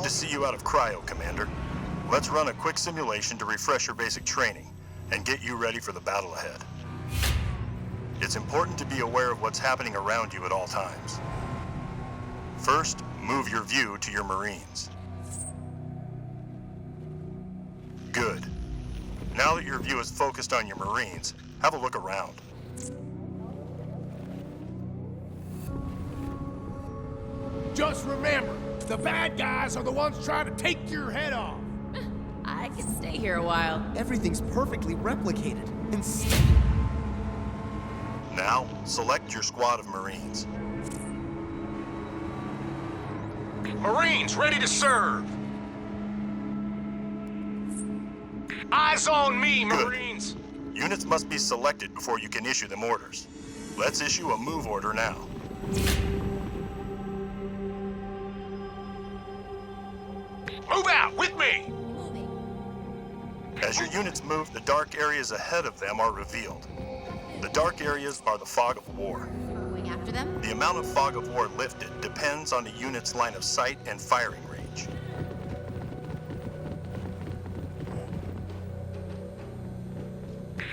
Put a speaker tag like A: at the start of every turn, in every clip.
A: Good to see you out of cryo, Commander. Let's run a quick simulation to refresh your basic training and get you ready for the battle ahead. It's important to be aware of what's happening around you at all times. First, move your view to your Marines. Good. Now that your view is focused on your Marines, have a look around.
B: Just remember, the bad guys are the ones trying to take your head off.
C: I can stay here a while.
D: Everything's perfectly replicated.
A: Now, select your squad of Marines.
E: Marines ready to serve. Eyes on me, Marines.
A: Good. Units must be selected before you can issue them orders. Let's issue a move order now.
E: Move out with me.
A: As your units move, the dark areas ahead of them are revealed. The dark areas are the fog of war.
C: Going after them?
A: The amount of fog of war lifted depends on the unit's line of sight and firing range.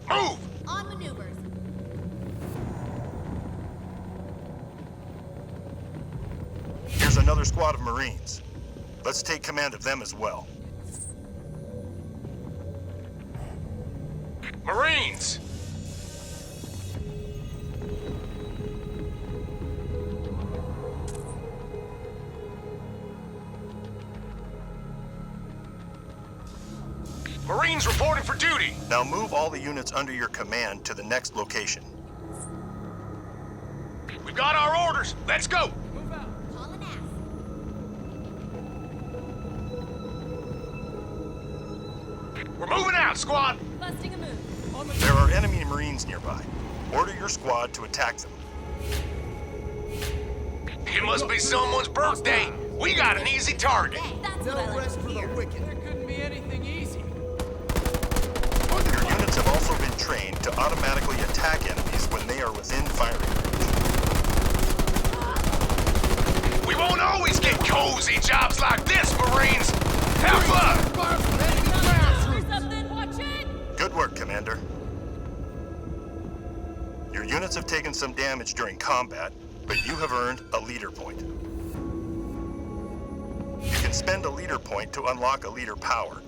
E: Move!
C: On maneuvers.
A: Here's another squad of Marines. Let's take command of them as well.
E: Marines! Marines reporting for duty.
A: Now move all the units under your command to the next location.
E: We've got our orders. Let's go.
B: Move out.
C: Hauling ass.
E: We're moving out, squad.
C: Busting a move.
A: There are enemy Marines nearby. Order your squad to attack them.
E: It must be someone's birthday. We got an easy target.
C: That's
D: No
C: what I like
D: rest
C: to
D: for the
C: hear.
D: wicked.
B: There couldn't be anything easy.
A: Your units have also been trained to automatically attack enemies when they are within firing range.
E: We won't always get cozy jobs like this, Marines. Have fun.
B: Fire from enemy ground
C: Or
B: troops.
C: something, watch it!
A: Good work, Commander. Your units have taken some damage during combat, but you have earned a leader point. You can spend a leader point to unlock a leader power.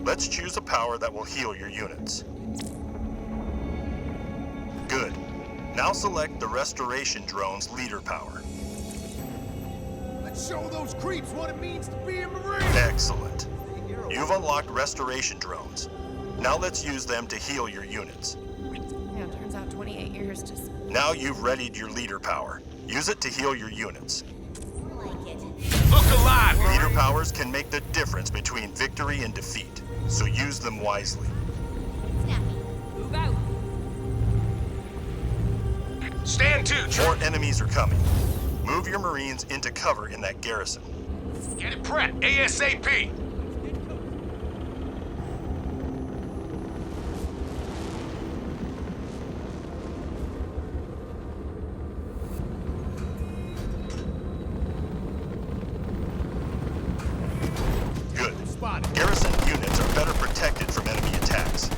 A: Let's choose a power that will heal your units. Good. Now select the Restoration Drone's leader power.
B: Let's show those creeps what it means to be a Marine.
A: Excellent. You've unlocked Restoration Drones. Now let's use them to heal your units.
C: Yeah, turns out 28 years just...
A: Now you've readied your leader power. Use it to heal your units.
C: like it.
E: Look alive,
A: Leader
E: Marines.
A: powers can make the difference between victory and defeat, so use them wisely.
C: Snappy. Move out.
E: Stand to,
A: More
E: troops.
A: enemies are coming. Move your Marines into cover in that garrison.
E: Get it prepped, ASAP.
A: Good.
B: Spotted.
A: Garrison units are better protected from enemy attacks.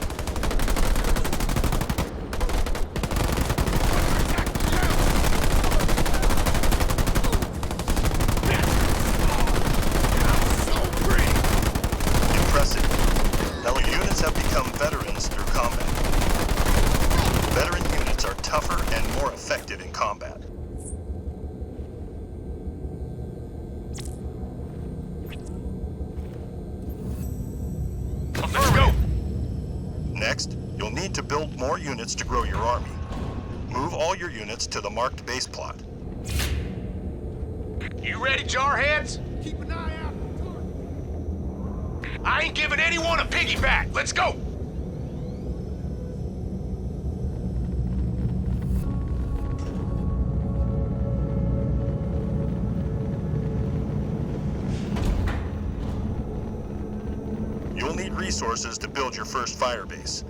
A: Impressive. Now your units have become veterans through combat. Veteran units are tougher and more effective in combat.
E: Let's go.
A: Next, you'll need to build more units to grow your army. Move all your units to the marked base plot.
E: You ready, jarheads?
B: Keep an eye out.
E: I ain't giving anyone a piggyback. Let's go.
A: You'll need resources to build your first fire base.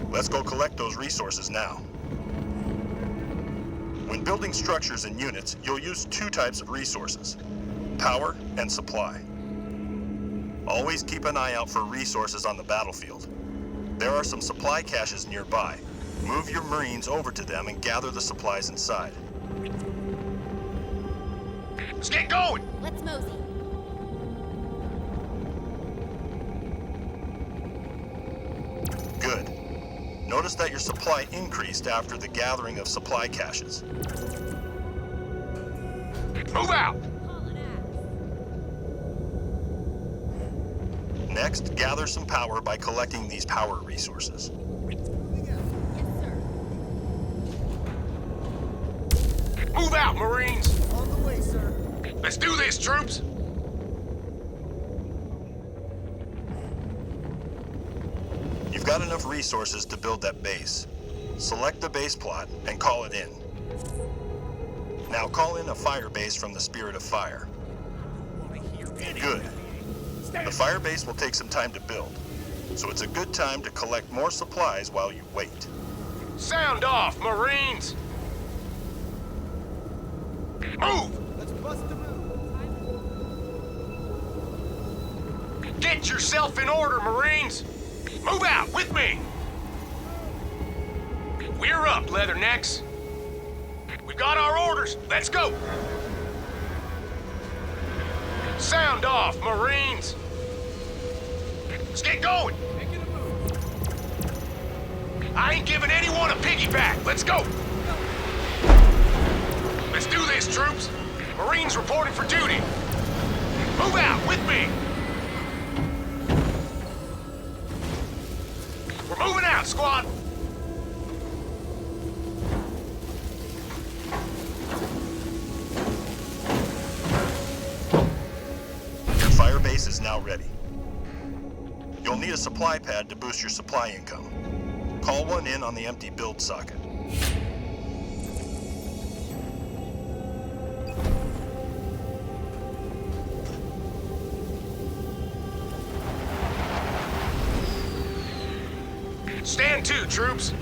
A: Let's go collect those resources now. When building structures and units, you'll use two types of resources: power and supply. Always keep an eye out for resources on the battlefield. There are some supply caches nearby. Move your Marines over to them and gather the supplies inside.
E: Let's get going!
C: Let's mosey.
A: Good. Notice that your supply increased after the gathering of supply caches.
E: Move out!
A: Next, gather some power by collecting these power resources.
C: Yes, sir.
E: Move out, Marines!
D: On the way, sir.
E: Let's do this, troops!
A: You've got enough resources to build that base. Select the base plot and call it in. Now call in a fire base from the Spirit of Fire. Good. The fire base will take some time to build, so it's a good time to collect more supplies while you wait.
E: Sound off, Marines! Move!
D: Let's bust a move.
E: Get yourself in order, Marines! Move out with me! We're up, Leathernecks. We've got our orders. Let's go! Sound off, Marines! Let's get going!
B: Making a move.
E: I ain't giving anyone a piggyback. Let's go! Let's do this, troops! Marines reporting for duty! Move out with me! We're moving out, squad!
A: Your fire base is now ready. You'll need a supply pad to boost your supply income. Call one in on the empty build socket.
E: Stand to, troops!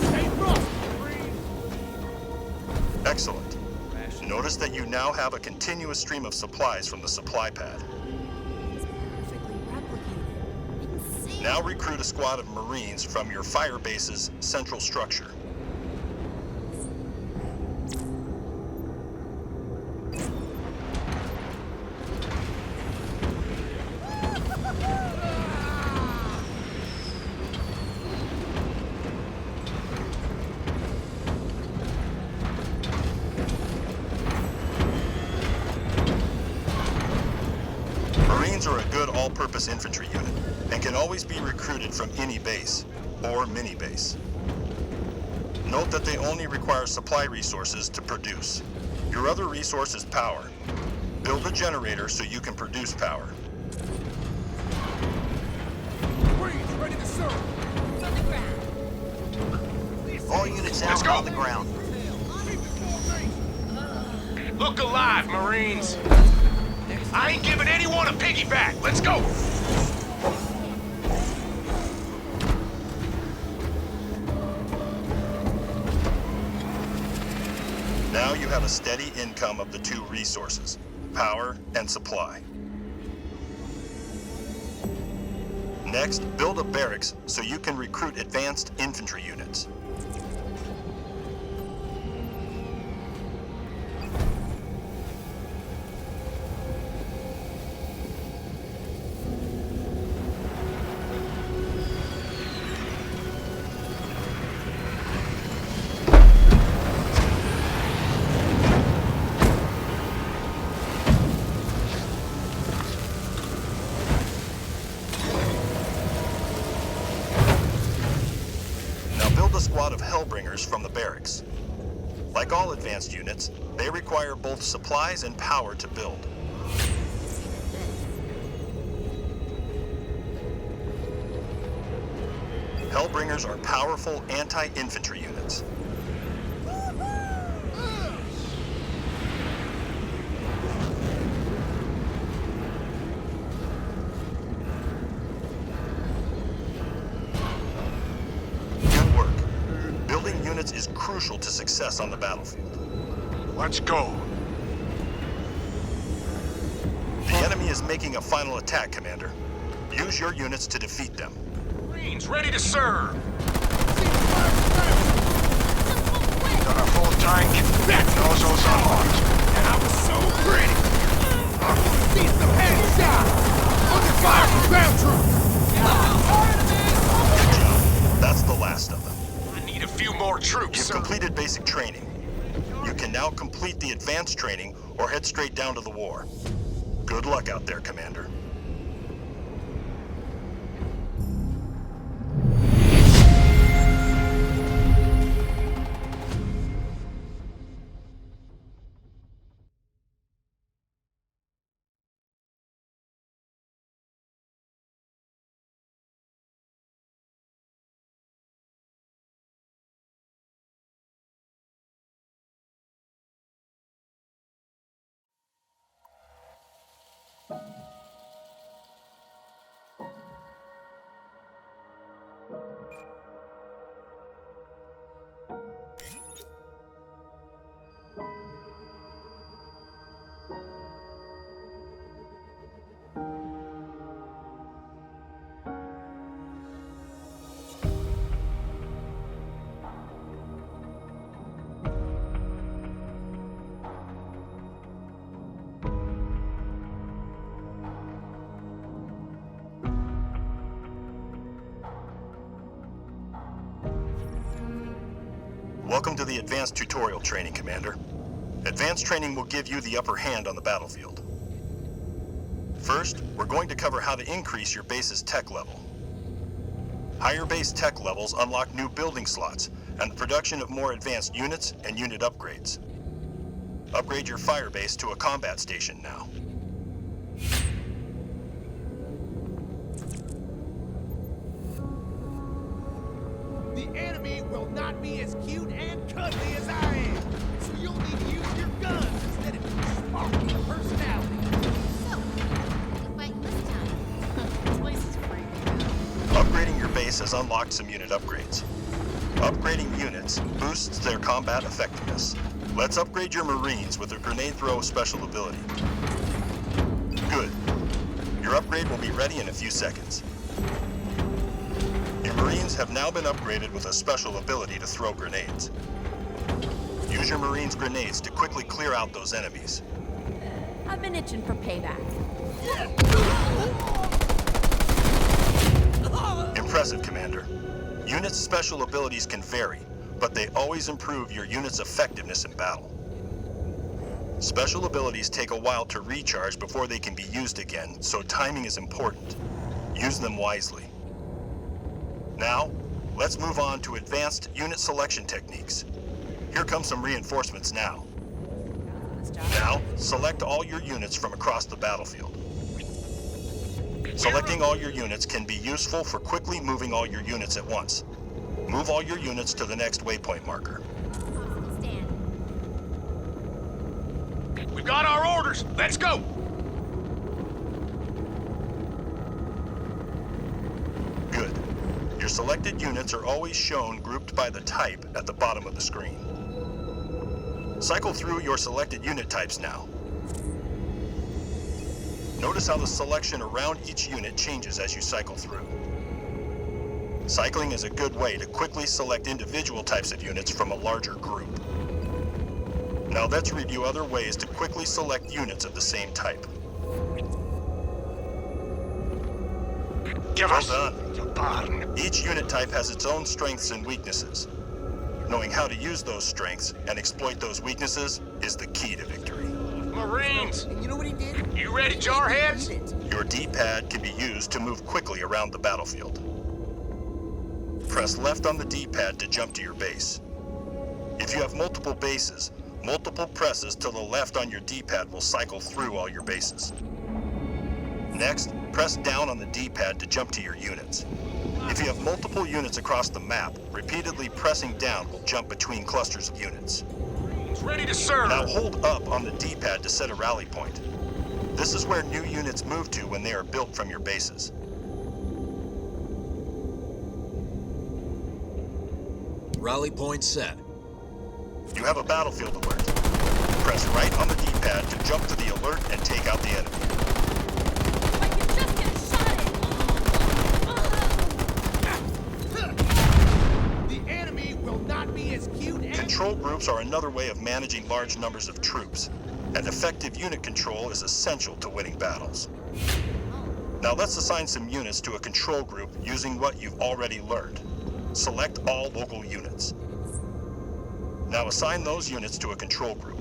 B: Stay thrust, Marine.
A: Excellent. Notice that you now have a continuous stream of supplies from the supply pad.
C: It's perfectly replicated. Insane.
A: Now recruit a squad of Marines from your fire base's central structure. Marines are a good all-purpose infantry unit and can always be recruited from any base or mini-base. Note that they only require supply resources to produce. Your other resource is power. Build a generator so you can produce power.
B: Marines ready to serve.
C: It's on the ground.
D: All units
E: Let's
D: out
E: go.
D: on the ground.
B: Keep the formation.
E: Look alive, Marines! I ain't giving anyone a piggyback. Let's go!
A: Now you have a steady income of the two resources, power and supply. Next, build a barracks so you can recruit advanced infantry units. A squad of Hellbringers from the barracks. Like all advanced units, they require both supplies and power to build. Hellbringers are powerful anti-infantry units. Good work. Building units is crucial to success on the battlefield.
E: Let's go.
A: The enemy is making a final attack, Commander. Use your units to defeat them.
E: Marines ready to serve.
C: Wait!
E: Got a full tank. Nozzles unlocked.
B: That was so pretty! I want to see some headshots! Under fire from ground troops!
A: Good job. That's the last of them.
E: I need a few more troops,
A: You've
E: sir.
A: completed basic training. You can now complete the advanced training or head straight down to the war. Good luck out there, Commander. Welcome to the Advanced Tutorial Training, Commander. Advanced training will give you the upper hand on the battlefield. First, we're going to cover how to increase your base's tech level. Higher base tech levels unlock new building slots and the production of more advanced units and unit upgrades. Upgrade your fire base to a combat station now.
B: The enemy will not be as cute and cuddly as I am, so you'll need to use your guns instead of your sparkly personality.
C: So, you fighting this time? This place is freaking out.
A: Upgrading your base has unlocked some unit upgrades. Upgrading units boosts their combat effectiveness. Let's upgrade your Marines with a grenade throw special ability. Good. Your upgrade will be ready in a few seconds. Your Marines have now been upgraded with a special ability to throw grenades. Use your Marines' grenades to quickly clear out those enemies.
C: I've been itching for payback.
A: Impressive, Commander. Units' special abilities can vary, but they always improve your unit's effectiveness in battle. Special abilities take a while to recharge before they can be used again, so timing is important. Use them wisely. Now, let's move on to advanced unit selection techniques. Here come some reinforcements now.
C: This job.
A: Now, select all your units from across the battlefield. Selecting all your units can be useful for quickly moving all your units at once. Move all your units to the next waypoint marker.
C: Stand.
E: We've got our orders. Let's go.
A: Good. Your selected units are always shown grouped by the type at the bottom of the screen. Cycle through your selected unit types now. Notice how the selection around each unit changes as you cycle through. Cycling is a good way to quickly select individual types of units from a larger group. Now let's review other ways to quickly select units of the same type.
E: Give
A: Well
E: us
A: done.
E: the barn.
A: Each unit type has its own strengths and weaknesses. Knowing how to use those strengths and exploit those weaknesses is the key to victory.
E: Marines,
D: And you know what he did?
E: you ready, jarheads?
D: Eat it.
A: Your D-pad can be used to move quickly around the battlefield. Press left on the D-pad to jump to your base. If you have multiple bases, multiple presses to the left on your D-pad will cycle through all your bases. Next, press down on the D-pad to jump to your units. If you have multiple units across the map, repeatedly pressing down will jump between clusters of units.
E: Marines ready to serve.
A: Now hold up on the D-pad to set a rally point. This is where new units move to when they are built from your bases.
F: Rally point set.
A: You have a battlefield alert. Press right on the D-pad to jump to the alert and take out the enemy.
C: If I could just get a shot in!
B: The enemy will not be as cute and...
A: Control groups are another way of managing large numbers of troops, and effective unit control is essential to winning battles. Now let's assign some units to a control group using what you've already learned. Select all local units. Now assign those units to a control group.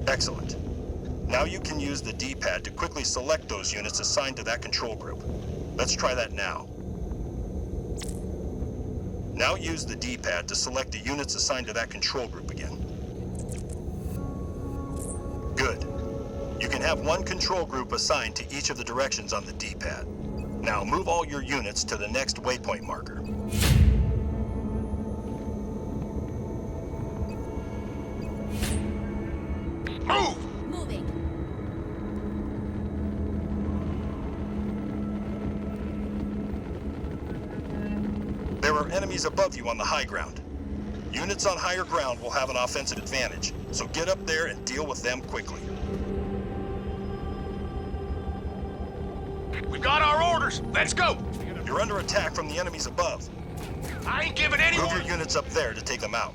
A: Excellent. Now you can use the D-pad to quickly select those units assigned to that control group. Let's try that now. Now use the D-pad to select the units assigned to that control group again. Good. You can have one control group assigned to each of the directions on the D-pad. Now move all your units to the next waypoint marker.
E: Move!
C: Moving.
A: There are enemies above you on the high ground. Units on higher ground will have an offensive advantage, so get up there and deal with them quickly.
E: We got our orders. Let's go.
A: You're under attack from the enemies above.
E: I ain't giving
A: Move
E: anyone...
A: your units up there to take them out.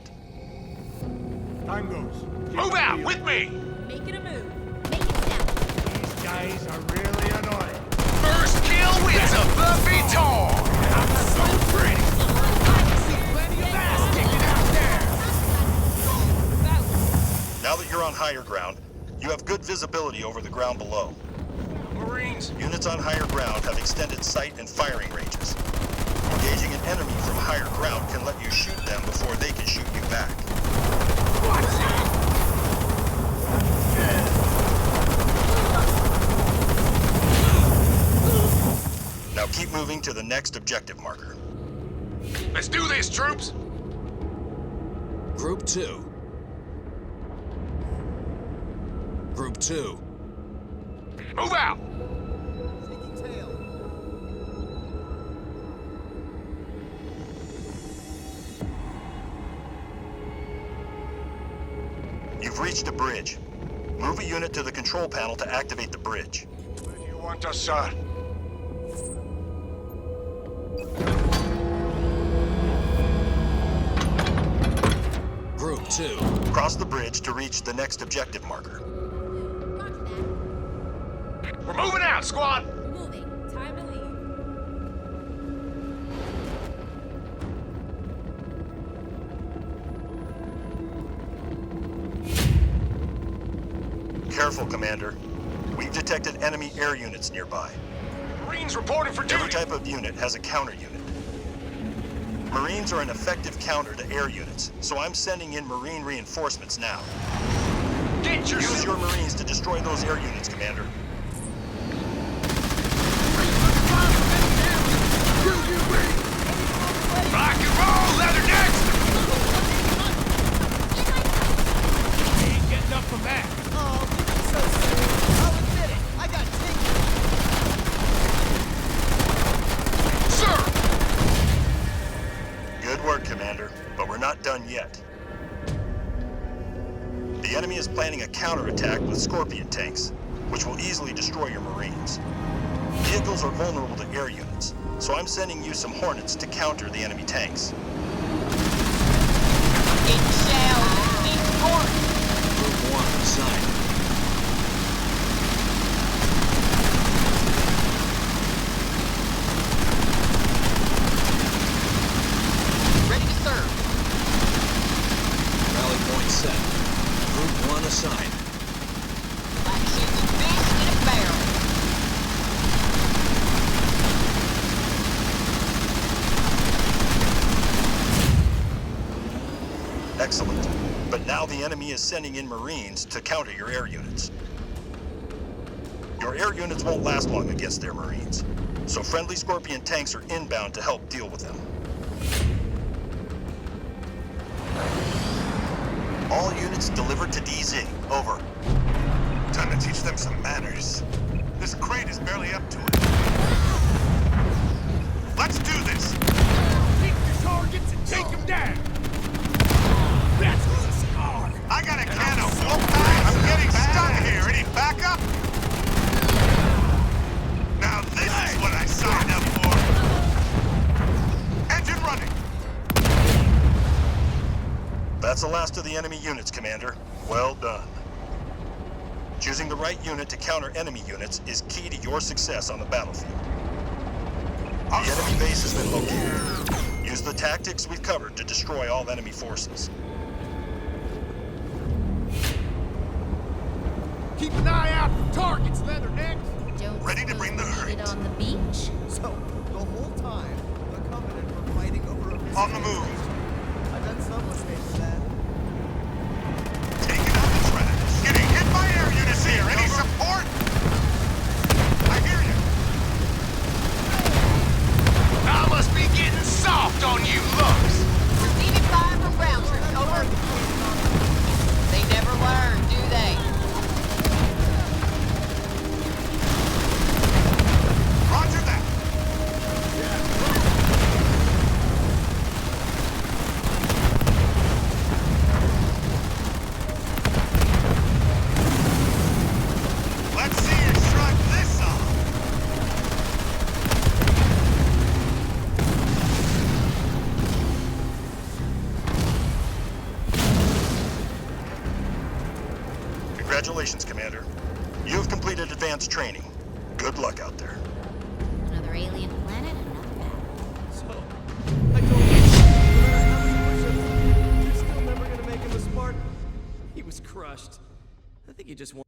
D: Time goes.
E: Move out with me.
C: Making a move. Make it snap.
B: These guys are really annoying.
E: First kill wins a buffet tour.
B: I'm so pretty. I see plenty of ass kicking out there.
A: Now that you're on higher ground, you have good visibility over the ground below.
E: Marines,
A: Units on higher ground have extended sight and firing ranges. Engaging an enemy from higher ground can let you shoot them before they can shoot you back. Now keep moving to the next objective marker.
E: let's do this, troops.
F: Group 2. Group 2.
E: Move out.
D: Taking tail.
A: You've reached a bridge. Move a unit to the control panel to activate the bridge.
E: Where do you want us, sir?
F: Group 2.
A: Cross the bridge to reach the next objective marker.
C: Roger that.
E: We're moving out, squad.
C: Moving. Time to leave.
A: Careful, Commander. We've detected enemy air units nearby.
E: Marines reporting for
A: Every
E: duty.
A: type of unit has a counter unit. Marines are an effective counter to air units, so I'm sending in Marine reinforcements now.
E: Get your
A: Use your Marines to destroy those air units, Commander.
E: rock and roll, Leathernecks.
B: We ain't getting up from that.
D: Oh, so serious. I'll admit it. I got taken.
E: Sir.
A: Good work, Commander, but we're not done yet. The enemy is planning a counterattack with Scorpion tanks, which will easily destroy your Marines. Vehicles are vulnerable to air units, so I'm sending you some Hornets to counter the enemy tanks.
F: Group 1 assigned.
D: Ready to serve.
F: Rally point set. Group 1 assigned.
D: Like shooting fish in a barrel.
A: Excellent. But now the enemy is sending in Marines to counter your air units. Your air units won't last long against their Marines, so friendly Scorpion tanks are inbound to help deal with them. All units delivered to DZ. Over. Time to teach them some manners. This crate is barely up to it. Let's do this!
B: Pick your targets and take them down. That's who the scar.
A: I got a can of Wolfpack! I'm getting stuck here! Any backup? Now this is what I signed up for! Engine running! That's the last of the enemy units, Commander. Well done. Choosing the right unit to counter enemy units is key to your success on the battlefield. The enemy base has been located. Use the tactics we've covered to destroy all enemy forces.
B: Keep an eye out for targets, Leathernecks.
C: Don't
A: Ready to bring the
C: suppose we
A: hurt.
C: did on the beach?
G: So, the whole time, the Covenant were fighting over a missile.
A: On the move.
G: I bet someone paid for that.
A: Taking out the track. Getting hit by air units here. Any support? I hear you.
E: I must be getting soft on you looks.
D: Receiving fire from ground troops. Over. They never learn, do they?
A: Roger that. Let's see you shrug this off. Congratulations, Commander. You have completed advanced training. Good luck out there.
C: Another alien planet, another battle.
G: So, I told you, no matter how many push-ups, you're still never gonna make him a Spartan. He was crushed. I think he just wanted.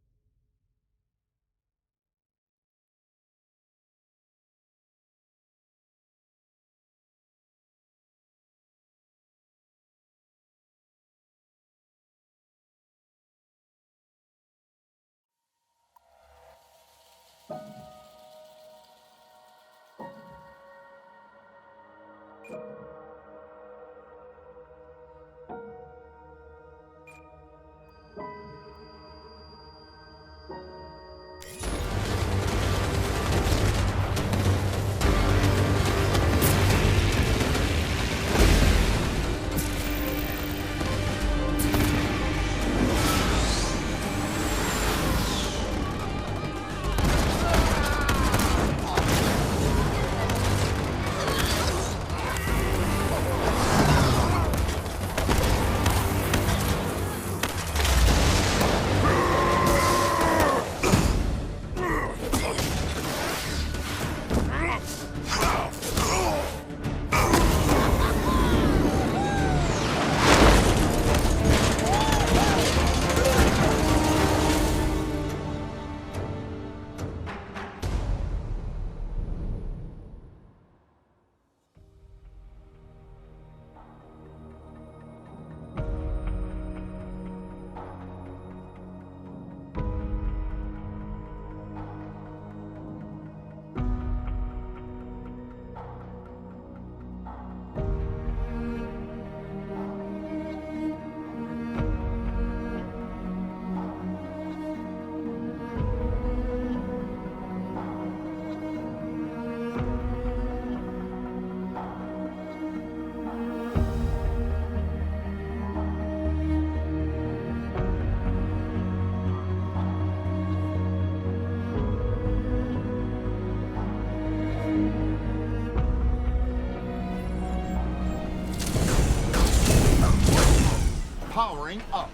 B: Powering up.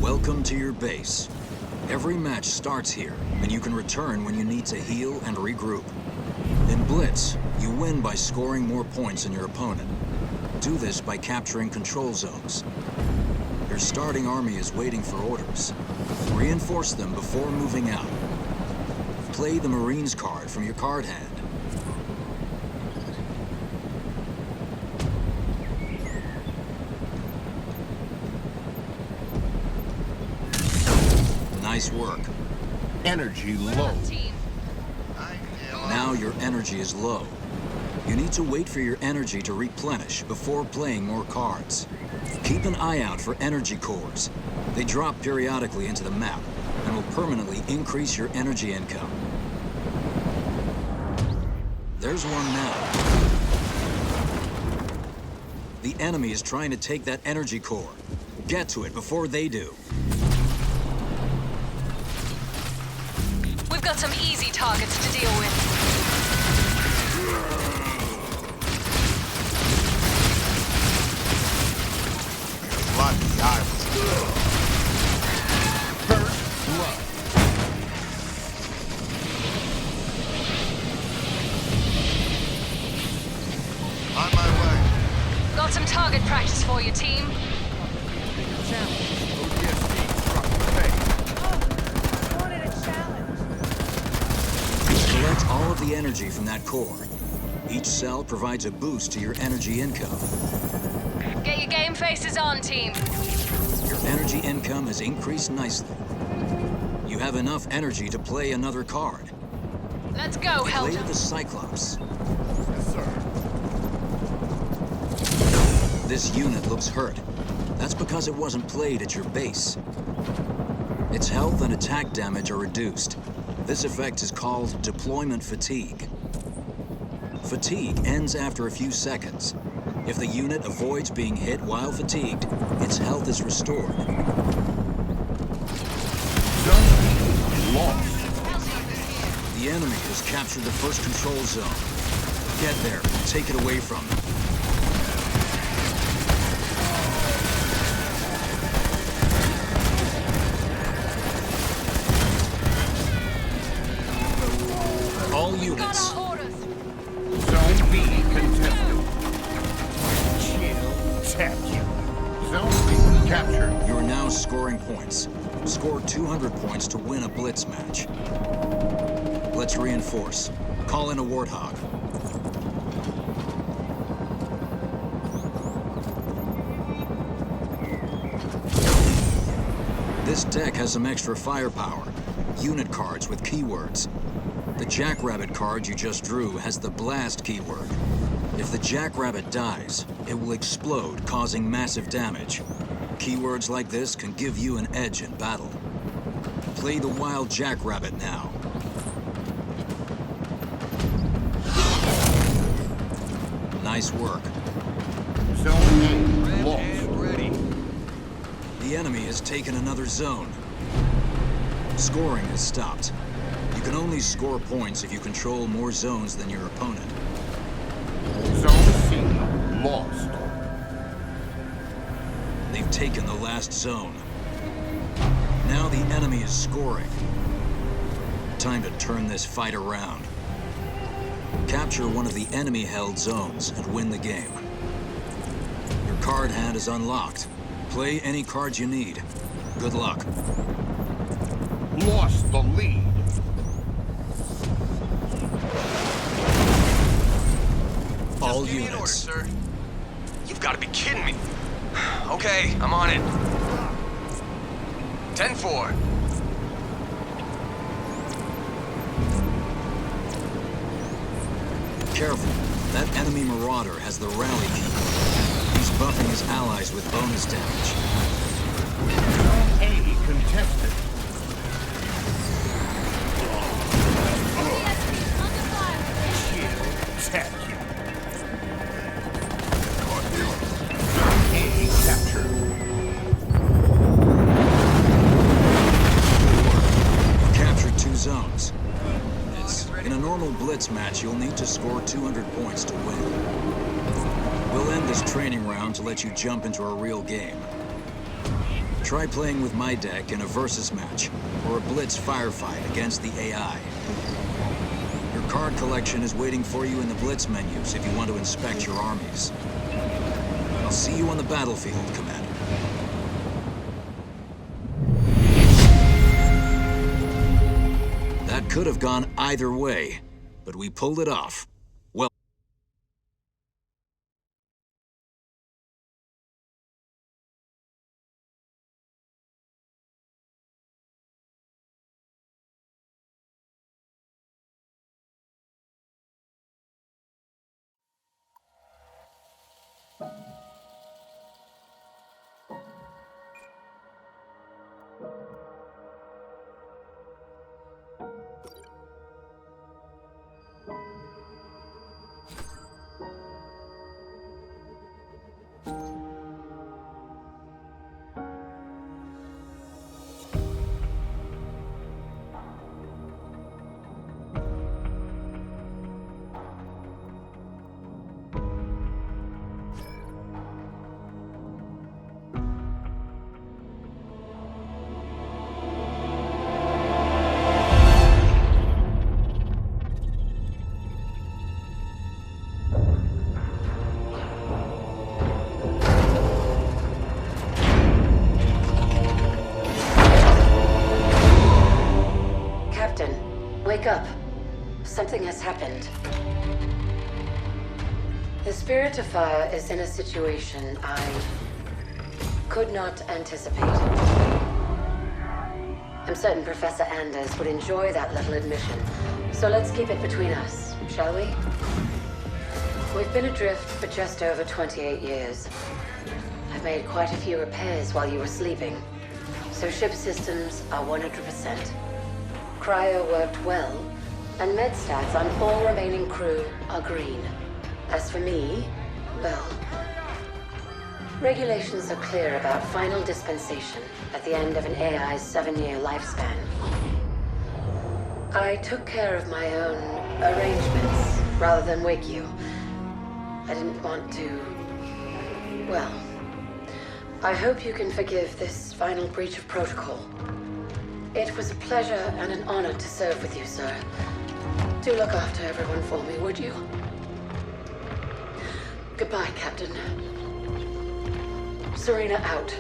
F: Welcome to your base. Every match starts here, and you can return when you need to heal and regroup. In Blitz, you win by scoring more points than your opponent. Do this by capturing control zones. Your starting army is waiting for orders. Reinforce them before moving out. Play the Marines card from your card hand. Nice work.
B: Energy low.
F: Now your energy is low. You need to wait for your energy to replenish before playing more cards. Keep an eye out for energy cores. They drop periodically into the map. and will permanently increase your energy income. There's one now. The enemy is trying to take that energy core. Get to it before they do.
H: We've got some easy targets to deal with.
B: Block the eye. First blood.
A: On my way.
H: Got some target practice for you, team.
F: Collect all of the energy from that core. Each cell provides a boost to your energy income.
H: Get your game faces on, team.
F: Your energy income has increased nicely. You have enough energy to play another card.
H: Let's go,
F: Play
H: Helter.
F: the Cyclops.
B: Yes, sir.
F: This unit looks hurt. That's because it wasn't played at your base. Its health and attack damage are reduced. This effect is called deployment fatigue. Fatigue ends after a few seconds. If the unit avoids being hit while fatigued, its health is restored.
B: Lost.
F: The enemy has captured the first control zone. Get there, take it away from them. All
H: Got
F: units,
H: our orders.
B: Zone B contested. Chill. Tap you. Zone B captured.
F: you are now scoring points. Score 200 points to win a blitz match. Let's reinforce. Call in a Warthog. This deck has some extra firepower. Unit cards with keywords. The Jackrabbit card you just drew has the blast keyword. If the Jackrabbit dies, it will explode, causing massive damage. Keywords like this can give you an edge in battle. Play the Wild Jackrabbit now. Nice work.
B: Zone A lost.
F: The enemy has taken another zone. Scoring has stopped. You can only score points if you control more zones than your opponent.
B: Zone C lost.
F: They've taken the last zone. Now the enemy is scoring. Time to turn this fight around. Capture one of the enemy-held zones and win the game. Your card hand is unlocked. Play any cards you need. Good luck.
B: Lost the lead.
F: All
E: Give me an order,
F: units.
E: sir. You've got to be kidding me. Okay, I'm on it. 10-4.
F: Careful. That enemy marauder has the rally key. He's buffing his allies with bonus damage.
B: Zone A contested.
C: PSP under fire.
B: Chill. Tap you. Zone A captured.
F: You've captured 2 zones. In a normal blitz match, you'll need to score 200 points to win. We'll end this training round to let you jump into a real game. Try playing with my deck in a versus match or a blitz firefight against the AI. Your card collection is waiting for you in the blitz menus if you want to inspect your armies. I'll see you on the battlefield, Commander. That could have gone either way, but we pulled it off.
I: Wake up. Something has happened. The Spirit of Fire is in a situation I could not anticipate. I'm certain Professor Anders would enjoy that little admission. So let's keep it between us, shall we? We've been adrift for just over 28 years. I've made quite a few repairs while you were sleeping, so ship systems are 100%. Cryo worked well, and med stats on all remaining crew are green. As for me, well, regulations are clear about final dispensation at the end of an AI's 7-year lifespan. I took care of my own arrangements rather than wake you. I didn't want to... well, I hope you can forgive this final breach of protocol. It was a pleasure and an honor to serve with you, sir. Do look after everyone for me, would you? Goodbye, Captain. Serena out.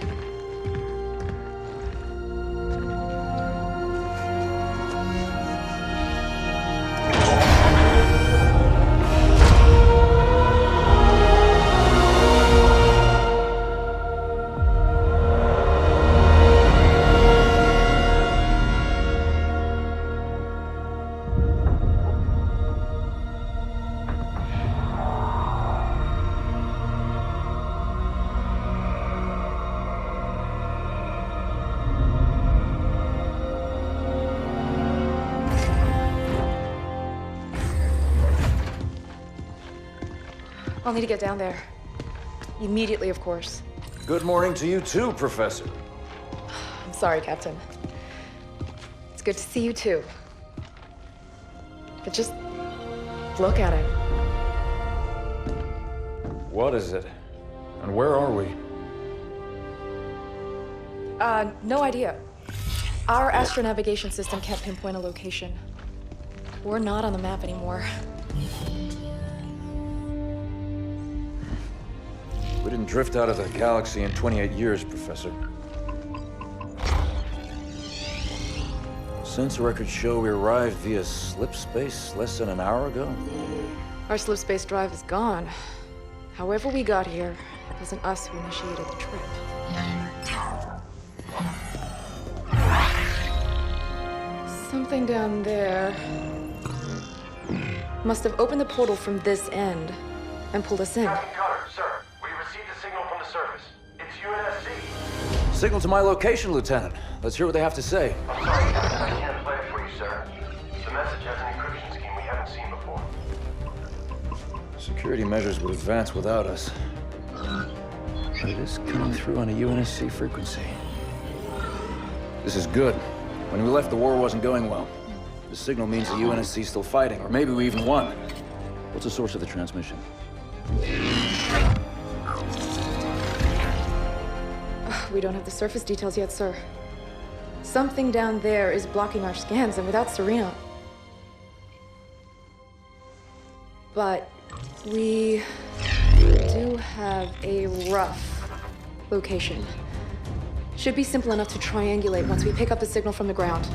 J: I'll need to get down there. Immediately, of course.
K: Good morning to you too, Professor.
J: I'm sorry, Captain. It's good to see you too. But just look at it.
K: What is it? And where are we?
J: No idea. Our astronavigation system can't pinpoint a location. We're not on the map anymore.
K: We didn't drift out of the galaxy in 28 years, Professor. Sensor records show we arrived via slip space less than an hour ago.
J: Our slip space drive is gone. However we got here, it wasn't us who initiated the trip. Something down there must have opened the portal from this end and pulled us in.
L: Captain Cutter, sir, we received a signal from the surface. It's UNSC.
K: Signal to my location, Lieutenant. Let's hear what they have to say.
L: I'm sorry, Captain, I can't play it for you, sir. The message has an encryption scheme we haven't seen before.
K: Security measures would advance without us. But it is coming through on a UNSC frequency. This is good. When we left, the war wasn't going well. The signal means the UNSC's still fighting, or maybe we even won. What's the source of the transmission?
J: We don't have the surface details yet, sir. Something down there is blocking our scans, and without Serena... But we do have a rough location. Should be simple enough to triangulate once we pick up the signal from the ground.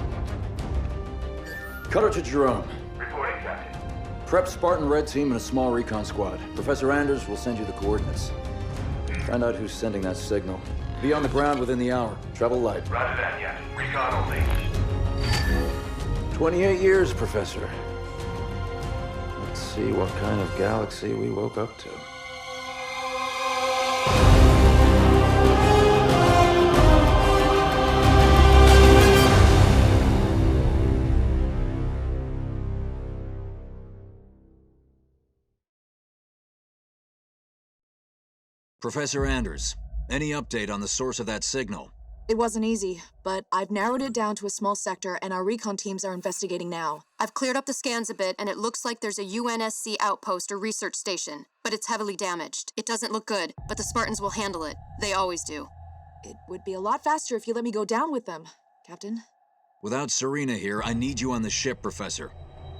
K: Cutter to Jerome.
L: Reporting, Captain.
K: Prep Spartan Red Team and a small recon squad. Professor Anders will send you the coordinates. Find out who's sending that signal. Be on the ground within the hour. Travel light.
L: Roger that, Captain. Recon only.
K: 28 years, Professor. Let's see what kind of galaxy we woke up to.
F: Professor Anders, any update on the source of that signal?
M: It wasn't easy, but I've narrowed it down to a small sector and our recon teams are investigating now. I've cleared up the scans a bit and it looks like there's a UNSC outpost or research station, but it's heavily damaged. It doesn't look good, but the Spartans will handle it. They always do.
J: It would be a lot faster if you let me go down with them, Captain.
F: Without Serena here, I need you on the ship, Professor.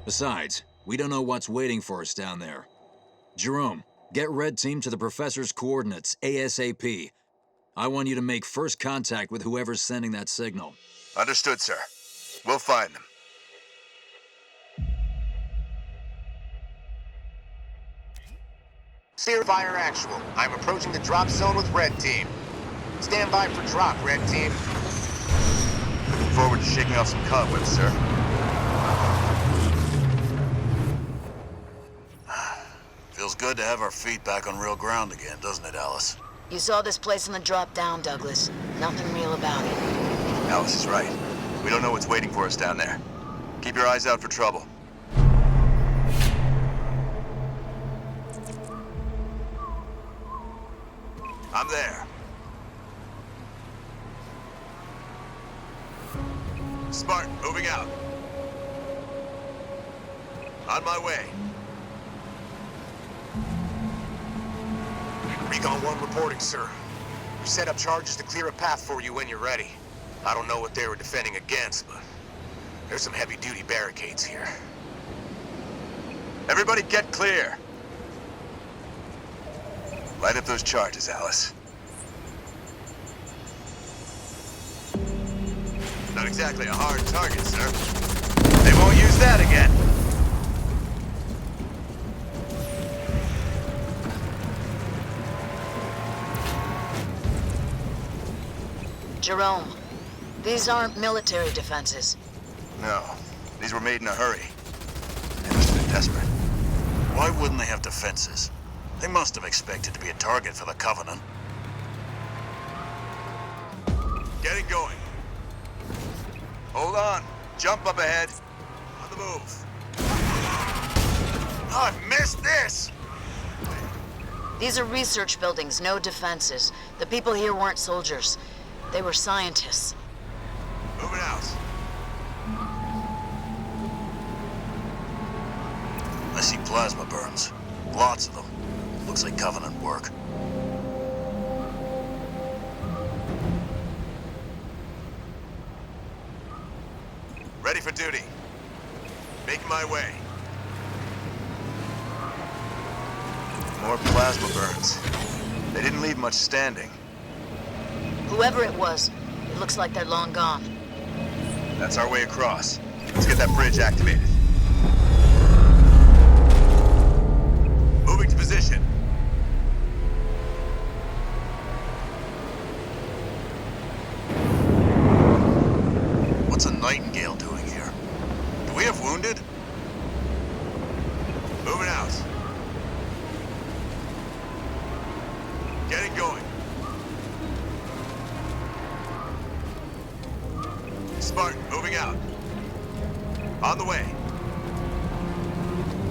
F: Besides, we don't know what's waiting for us down there. Jerome, get Red Team to the Professor's coordinates, ASAP. I want you to make first contact with whoever's sending that signal.
A: Understood, sir. We'll find them.
N: Steer fire actual. I'm approaching the drop zone with Red Team. Stand by for drop, Red Team.
A: Looking forward to shaking off some cobwebs, sir.
O: Feels good to have our feet back on real ground again, doesn't it, Alice?
D: You saw this place in the drop down, Douglas. Nothing real about it.
A: Alice is right. We don't know what's waiting for us down there. Keep your eyes out for trouble. I'm there. Spartan, moving out. On my way.
N: Recon 1 reporting, sir. We set up charges to clear a path for you when you're ready. I don't know what they were defending against, but there's some heavy-duty barricades here.
A: Everybody get clear. Light up those charges, Alice. Not exactly a hard target, sir. They won't use that again.
D: Jerome, these aren't military defenses.
A: No, these were made in a hurry. They must have been desperate.
O: Why wouldn't they have defenses? They must have expected to be a target for the Covenant.
A: Getting going. Hold on. Jump up ahead. On the move. Oh, I've missed this!
D: These are research buildings, no defenses. The people here weren't soldiers. They were scientists.
A: Moving out.
O: I see plasma burns. Lots of them. Looks like Covenant work.
A: Ready for duty. Making my way. More plasma burns. They didn't leave much standing.
D: Whoever it was, it looks like they're long gone.
A: That's our way across. Let's get that bridge activated. Moving to position.
O: What's a Nightingale doing here?
A: Do we have wounded? Moving out. Getting going. Spartan, moving out. On the way.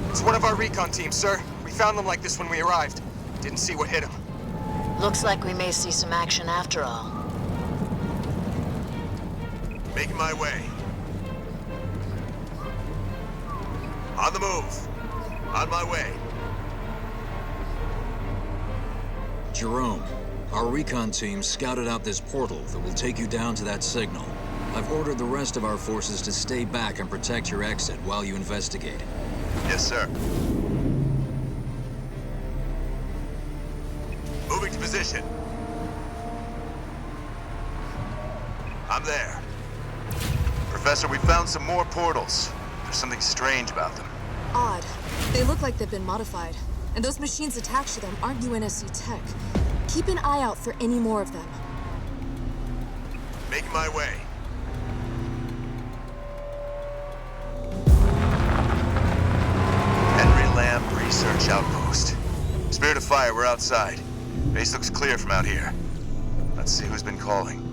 N: It's one of our recon teams, sir. We found them like this when we arrived. Didn't see what hit them.
D: Looks like we may see some action after all.
A: Making my way. On the move. On my way.
F: Jerome, our recon team scouted out this portal that will take you down to that signal. I've ordered the rest of our forces to stay back and protect your exit while you investigate.
A: Yes, sir. Moving to position. I'm there. Professor, we found some more portals. There's something strange about them.
M: Odd. They look like they've been modified. And those machines attached to them aren't UNSC tech. Keep an eye out for any more of them.
A: Making my way. Henry Lamb Research Outpost. Spirit of Fire, we're outside. Base looks clear from out here. Let's see who's been calling.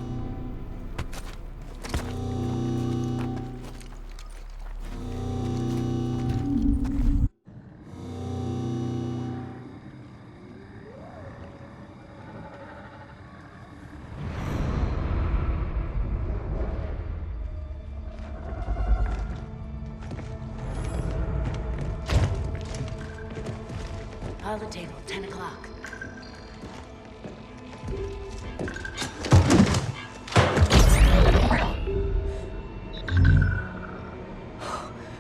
I: Pilot table, 10 o'clock.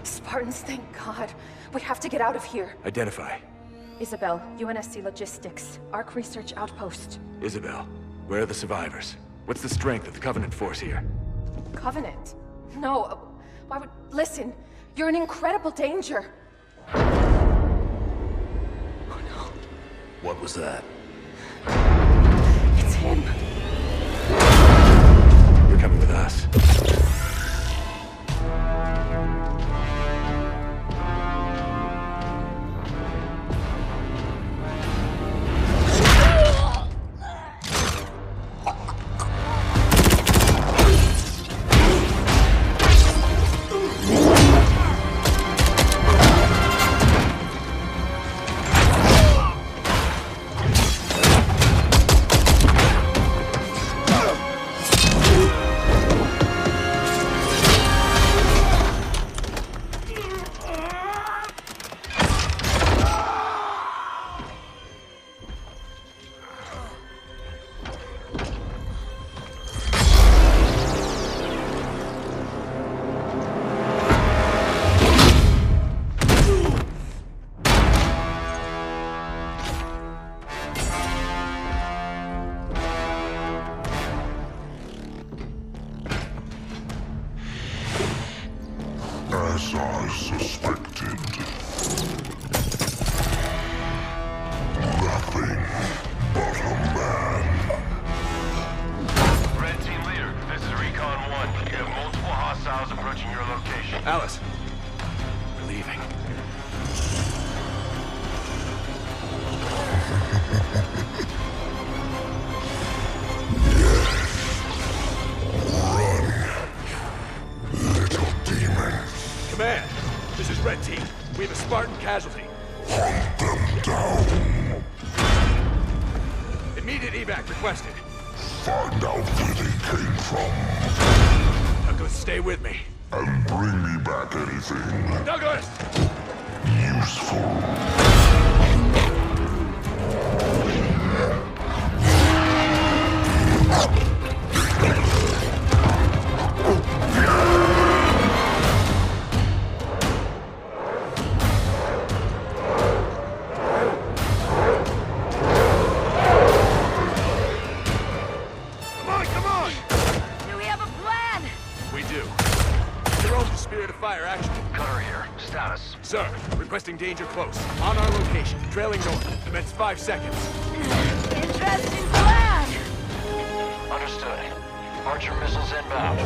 J: Spartans, thank God. We have to get out of here.
P: Identify.
J: Isabel, UNSC Logistics, Arc Research Outpost.
P: Isabel, where are the survivors? What's the strength of the Covenant force here?
J: Covenant? No, why would... Listen, you're in incredible danger.
P: What was that?
J: It's him.
P: You're coming with us.
Q: As I suspected. Nothing but a man.
L: Red Team Leader, this is Recon 1. You have multiple hostiles approaching your location.
P: Alice, we're leaving.
E: Command, this is Red Team. We have a Spartan casualty.
Q: Hunt them down.
E: Immediate evac requested.
Q: Find out where they came from.
E: Douglas, stay with me.
Q: And bring me back anything
E: Douglas!
Q: useful.
E: Come on!
C: Do we have a plan?
E: We do. Jerome's Spirit of Fire action.
L: Cutter here. Status.
E: Sir, requesting danger close. On our location, trailing north. Commence 5 seconds.
C: Interesting plan.
L: Understood. Archer missiles inbound.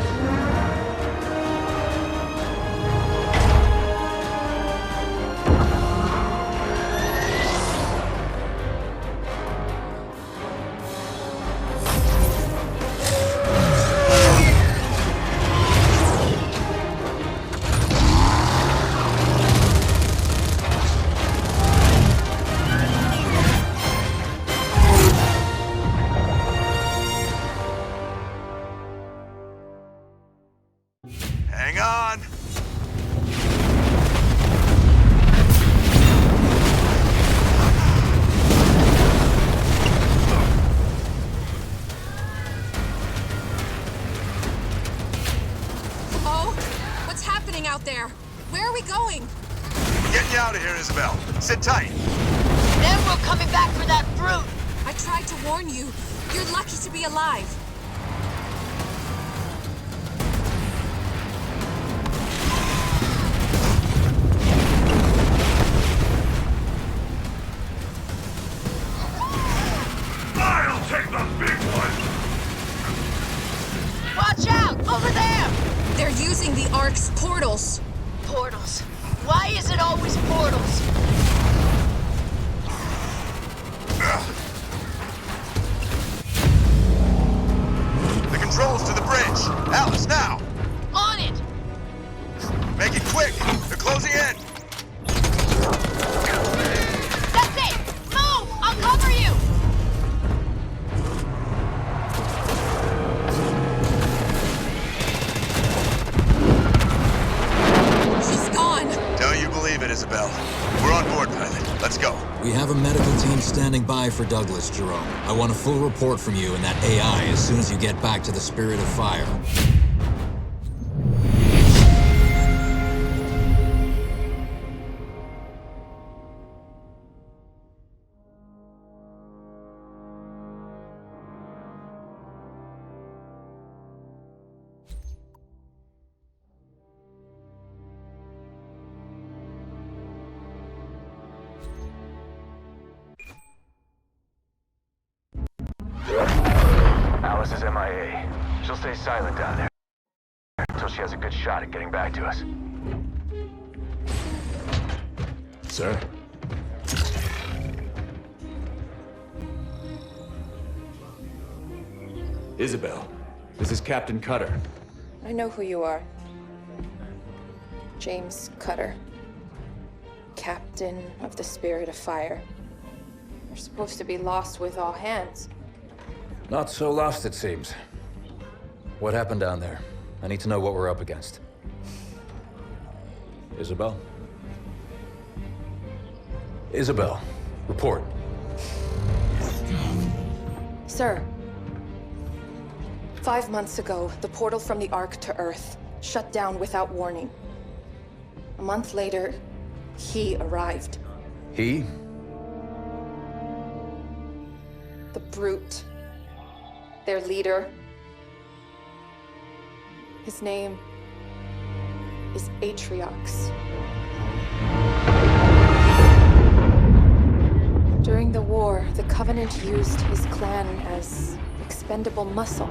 O: Hang on!
M: Oh, what's happening out there? Where are we going?
O: We're getting you out of here, Isabel. Sit tight.
D: Then we're coming back for that brute.
M: I tried to warn you. You're lucky to be alive.
Q: I'll take the big one!
D: Watch out! Over there!
M: They're using the Ark's portals.
D: Portals. Why is it always portals?
O: The controls to the bridge. Alice, now!
D: On it!
O: Make it quick! They're closing in!
D: That's it! Move! I'll cover you!
M: She's gone.
O: Don't you believe it, Isabel? We're on board, pilot. Let's go.
F: We have a medical team standing by for Douglas, Jerome. I want a full report from you and that AI as soon as you get back to the Spirit of Fire.
L: Alice is MIA. She'll stay silent down there until she has a good shot at getting back to us.
P: Sir? Isabel, this is Captain Cutter.
J: I know who you are. James Cutter. Captain of the Spirit of Fire. You're supposed to be lost with all hands.
K: Not so lost, it seems. What happened down there? I need to know what we're up against. Isabel? Isabel, report.
J: Sir. 5 months ago, the portal from the Ark to Earth shut down without warning. A month later, he arrived.
K: He?
J: The Brute. Their leader. His name is Atriox. During the war, the Covenant used his clan as expendable muscle.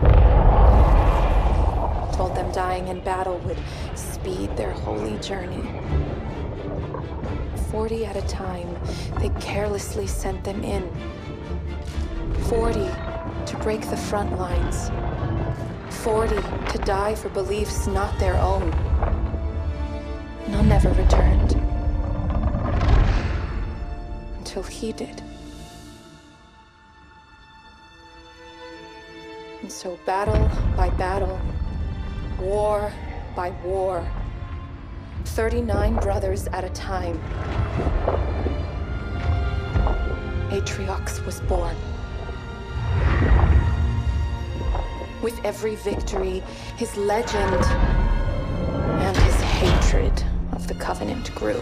J: Told them dying in battle would speed their holy journey. 40 at a time, they carelessly sent them in. 40 to break the front lines. 40 to die for beliefs not their own. None ever returned. Until he did. And so battle by battle, war by war, 39 brothers at a time, Atriox was born. With every victory, his legend and his hatred of the Covenant grew.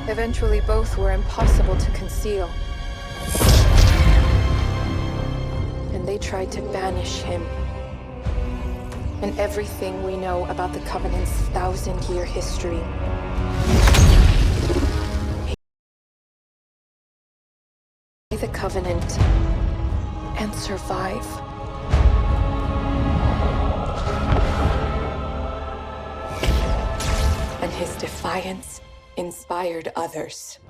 J: Eventually, both were impossible to conceal. And they tried to banish him. And everything we know about the Covenant's 1,000-year history. The Covenant and survive. And his defiance inspired others.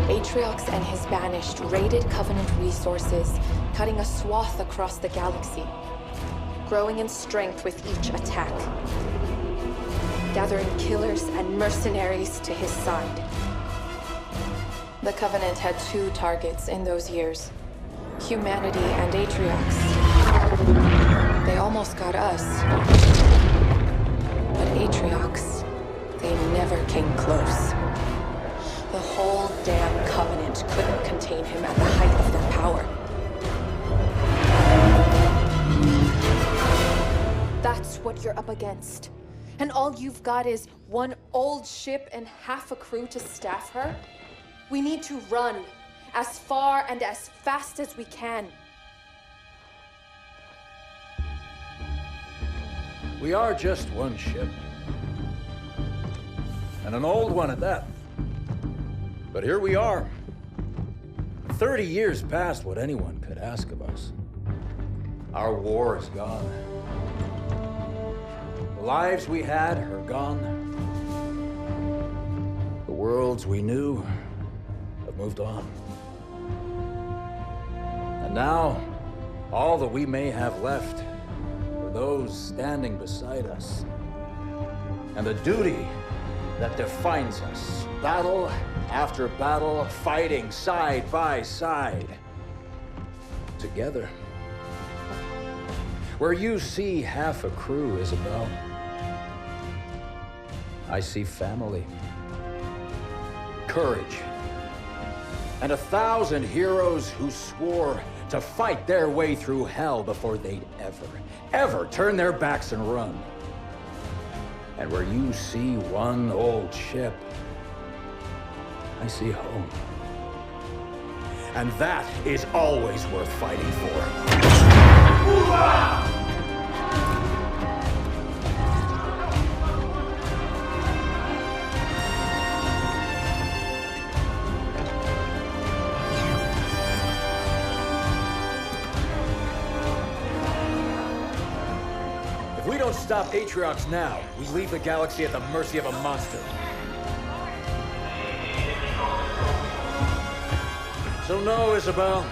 J: Atriox and his Banished raided Covenant resources, cutting a swath across the galaxy, growing in strength with each attack, gathering killers and mercenaries to his side. The Covenant had 2 targets in those years, humanity and Atriox. They almost got us, but Atriox, they never came close. The whole damn Covenant couldn't contain him at the height of their power. That's what you're up against. And all you've got is one old ship and half a crew to staff her? We need to run as far and as fast as we can.
K: We are just one ship. And an old one at that. But here we are. 30 years past what anyone could ask of us. Our war is gone. The lives we had are gone. The worlds we knew have moved on. And now, all that we may have left are those standing beside us. And the duty that defines us. Battle after battle, fighting side by side. Together. Where you see half a crew, Isabel, I see family, courage, and 1,000 heroes who swore to fight their way through hell before they'd ever turn their backs and run. And where you see one old ship, I see home. And that is always worth fighting for. If we don't stop Atriox now, we leave the galaxy at the mercy of a monster. So no, Isabel.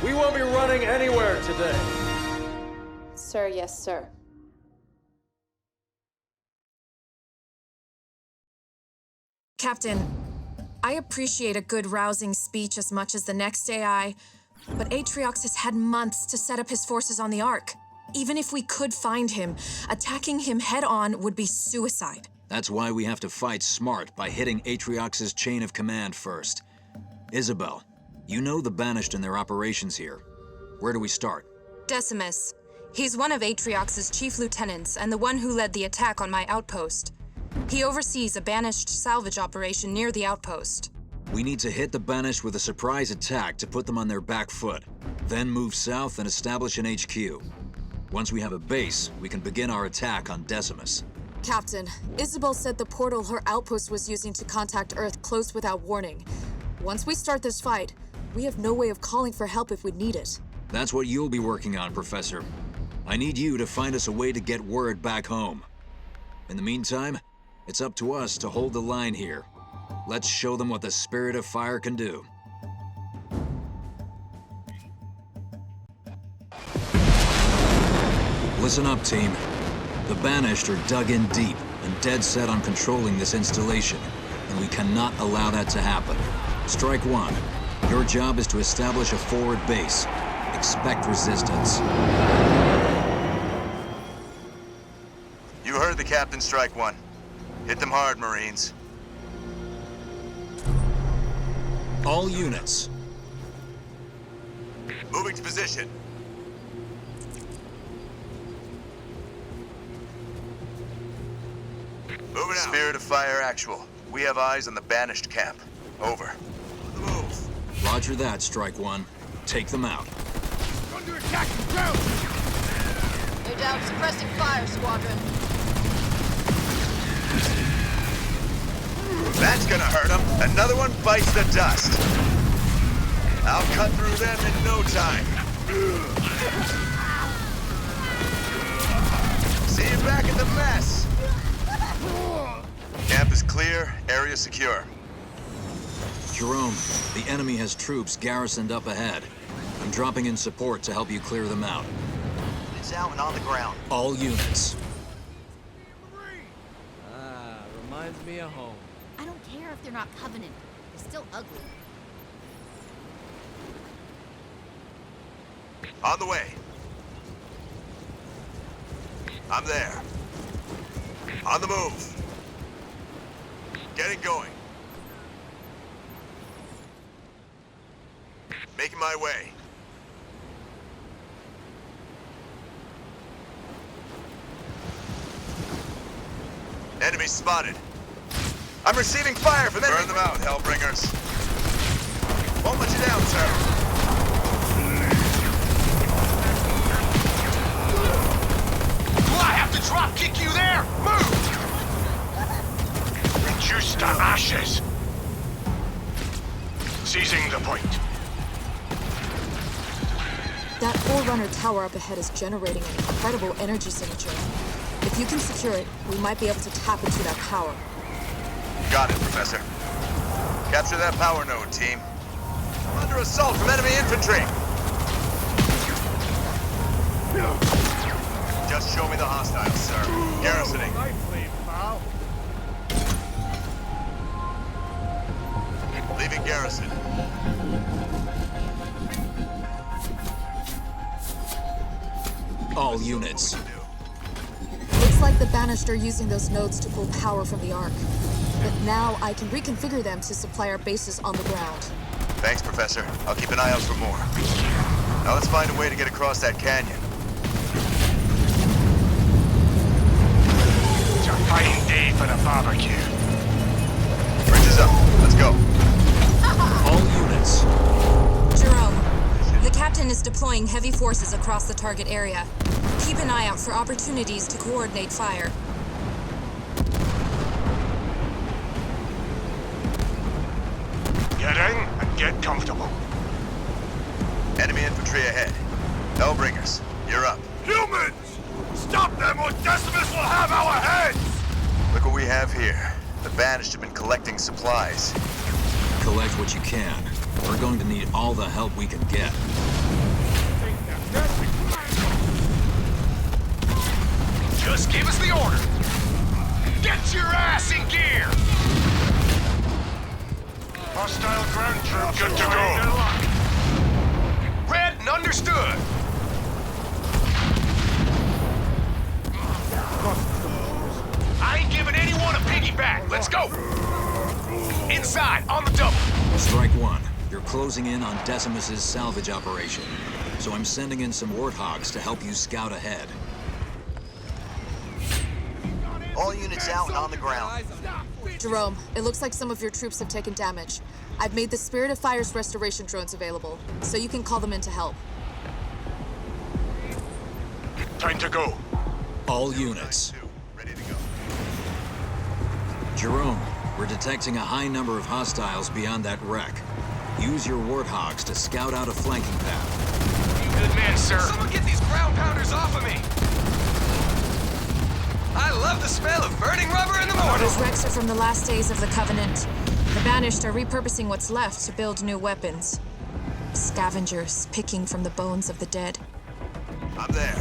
K: We won't be running anywhere today.
J: Sir, yes, sir.
M: Captain, I appreciate a good rousing speech as much as the next AI, but Atriox has had months to set up his forces on the Ark. Even if we could find him, attacking him head-on would be suicide.
F: That's why we have to fight smart by hitting Atriox's chain of command first. Isabel, you know the Banished and their operations here. Where do we start?
M: Decimus. He's one of Atriox's chief lieutenants and the one who led the attack on my outpost. He oversees a Banished salvage operation near the outpost.
F: We need to hit the Banished with a surprise attack to put them on their back foot. Then move south and establish an HQ. Once we have a base, we can begin our attack on Decimus.
M: Captain, Isabel said the portal her outpost was using to contact Earth closed without warning. Once we start this fight, we have no way of calling for help if we need it.
F: That's what you'll be working on, Professor. I need you to find us a way to get word back home. In the meantime, it's up to us to hold the line here. Let's show them what the Spirit of Fire can do. Listen up, team. The Banished are dug in deep and dead set on controlling this installation, and we cannot allow that to happen. Strike one. Your job is to establish a forward base. Expect resistance.
O: You heard the captain. Strike one. Hit them hard, Marines.
F: All units.
O: Moving to position. Moving out. Spirit of Fire actual. We have eyes on the Banished camp. Over. On the move.
F: Roger that, Strike one. Take them out.
B: Under attack from ground!
D: No doubt suppressing fire, Squadron.
O: That's gonna hurt them. Another one bites the dust. I'll cut through them in no time. See you back at the mess. Camp is clear, area secure.
F: Jerome, the enemy has troops garrisoned up ahead. I'm dropping in support to help you clear them out.
O: It's out and on the ground.
F: All units.
G: Reminds me of home.
C: I don't care if they're not Covenant. They're still ugly.
O: On the way. I'm there. On the move. Getting going. Making my way. Enemy spotted. I'm receiving fire from enemy. Burn them out, Hellbringers. Won't let you down, sir.
E: Do I have to drop kick you there? Move! Reduce to ashes. Seizing the point.
M: That Forerunner tower up ahead is generating an incredible energy signature. If you can secure it, we might be able to tap into that power.
O: Got it, Professor. Capture that power node, team. I'm under assault from enemy infantry. Just show me the hostiles, sir. Garrisoning. Leaving garrison.
F: All units.
M: Looks like the Banished are using those nodes to pull power from the Ark. But now I can reconfigure them to supply our bases on the ground.
O: Thanks, Professor. I'll keep an eye out for more. Now let's find a way to get across that canyon.
E: It's a fine day for the barbecue.
O: Bridge is up. Let's go.
F: All units.
M: Jerome, the captain is deploying heavy forces across the target area. Keep an eye out for opportunities to coordinate fire.
E: Get in and get comfortable.
O: Enemy infantry ahead. Hellbringers, you're up.
Q: Humans! Stop them or Decimus will have our heads!
O: Look what we have here. The Banished have been collecting supplies.
F: Collect what you can. We're going to need all the help we can get.
E: Just give us the order. Get your ass in gear! Hostile ground troops good to go. Read and understood. I ain't giving anyone a piggyback. Let's go. Inside, on the double.
F: Strike one. You're closing in on Decimus's salvage operation. So I'm sending in some warthogs to help you scout ahead.
O: All units out and on the ground.
M: Jerome, it looks like some of your troops have taken damage. I've made the Spirit of Fire's restoration drones available, so you can call them in to help.
E: Time to go.
F: All units.
O: Ready to go.
F: Jerome, we're detecting a high number of hostiles beyond that wreck. Use your warthogs to scout out a flanking path.
E: Good man, sir. Someone get these ground pounders off of me. I love the smell of burning rubber in the morning.
M: Those wrecks are from the last days of the Covenant. The Banished are repurposing what's left to build new weapons. Scavengers picking from the bones of the dead.
O: I'm there.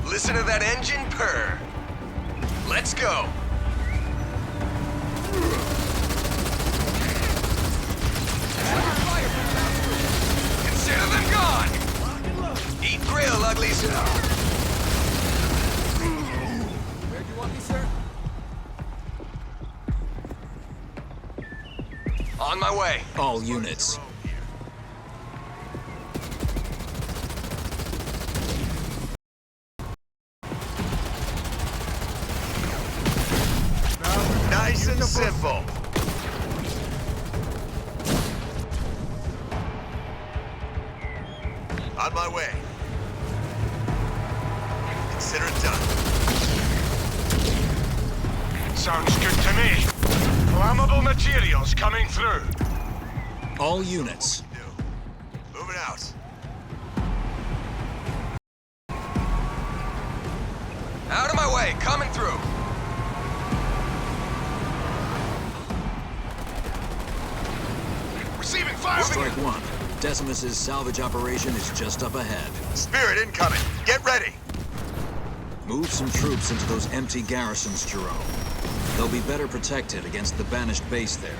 E: Listen to that engine purr. Let's go. Consider them gone. Eat grill, uglies.
G: Where do you want me, sir?
E: On my way.
F: All units.
O: Nice and simple. On my way. Consider it done.
E: Sounds good to me. Flammable materials coming through.
F: All units.
O: Moving out.
E: Out of my way, coming through. Receiving fire.
F: Strike one. Decimus's salvage operation is just up ahead.
O: Spirit incoming. Get ready.
F: Move some troops into those empty garrisons, Jerome. They'll be better protected against the Banished base there.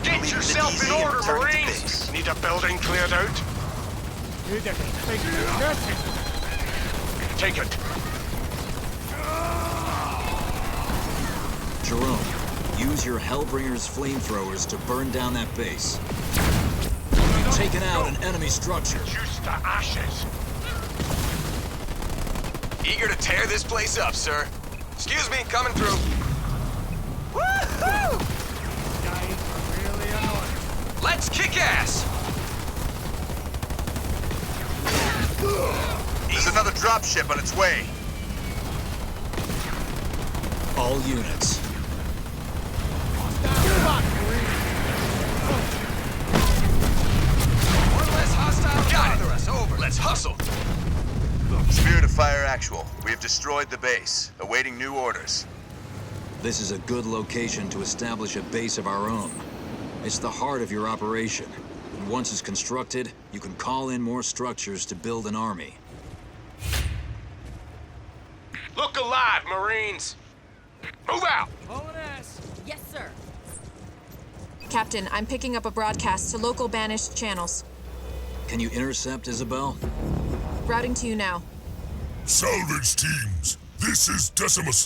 E: Get yourself in order, Marines! Need a building cleared out? Take it.
F: Jerome, use your Hellbringer's flamethrowers to burn down that base. You've taken out an enemy structure.
E: Reduced to ashes. Eager to tear this place up, sir. Excuse me, coming through. Woo-hoo! Let's kick ass!
O: There's another dropship on its way.
F: All units.
E: One less hostile. Got us. Over. Let's hustle.
O: Spirit of Fire actual. We have destroyed the base, awaiting new orders.
F: This is a good location to establish a base of our own. It's the heart of your operation. And once it's constructed, you can call in more structures to build an army.
E: Look alive, Marines! Move out!
G: Hauling ass.
C: Yes, sir.
M: Captain, I'm picking up a broadcast to local Banished channels.
F: Can you intercept, Isabel?
M: Routing to you now.
Q: Salvage teams, this is Decimus.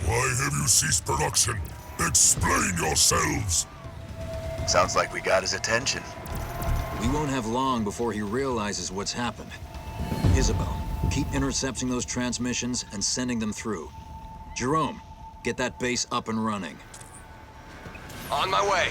Q: Why have you ceased production? Explain yourselves.
O: Sounds like we got his attention.
F: We won't have long before he realizes what's happened. Isabel, keep intercepting those transmissions and sending them through. Jerome, get that base up and running.
E: On my way.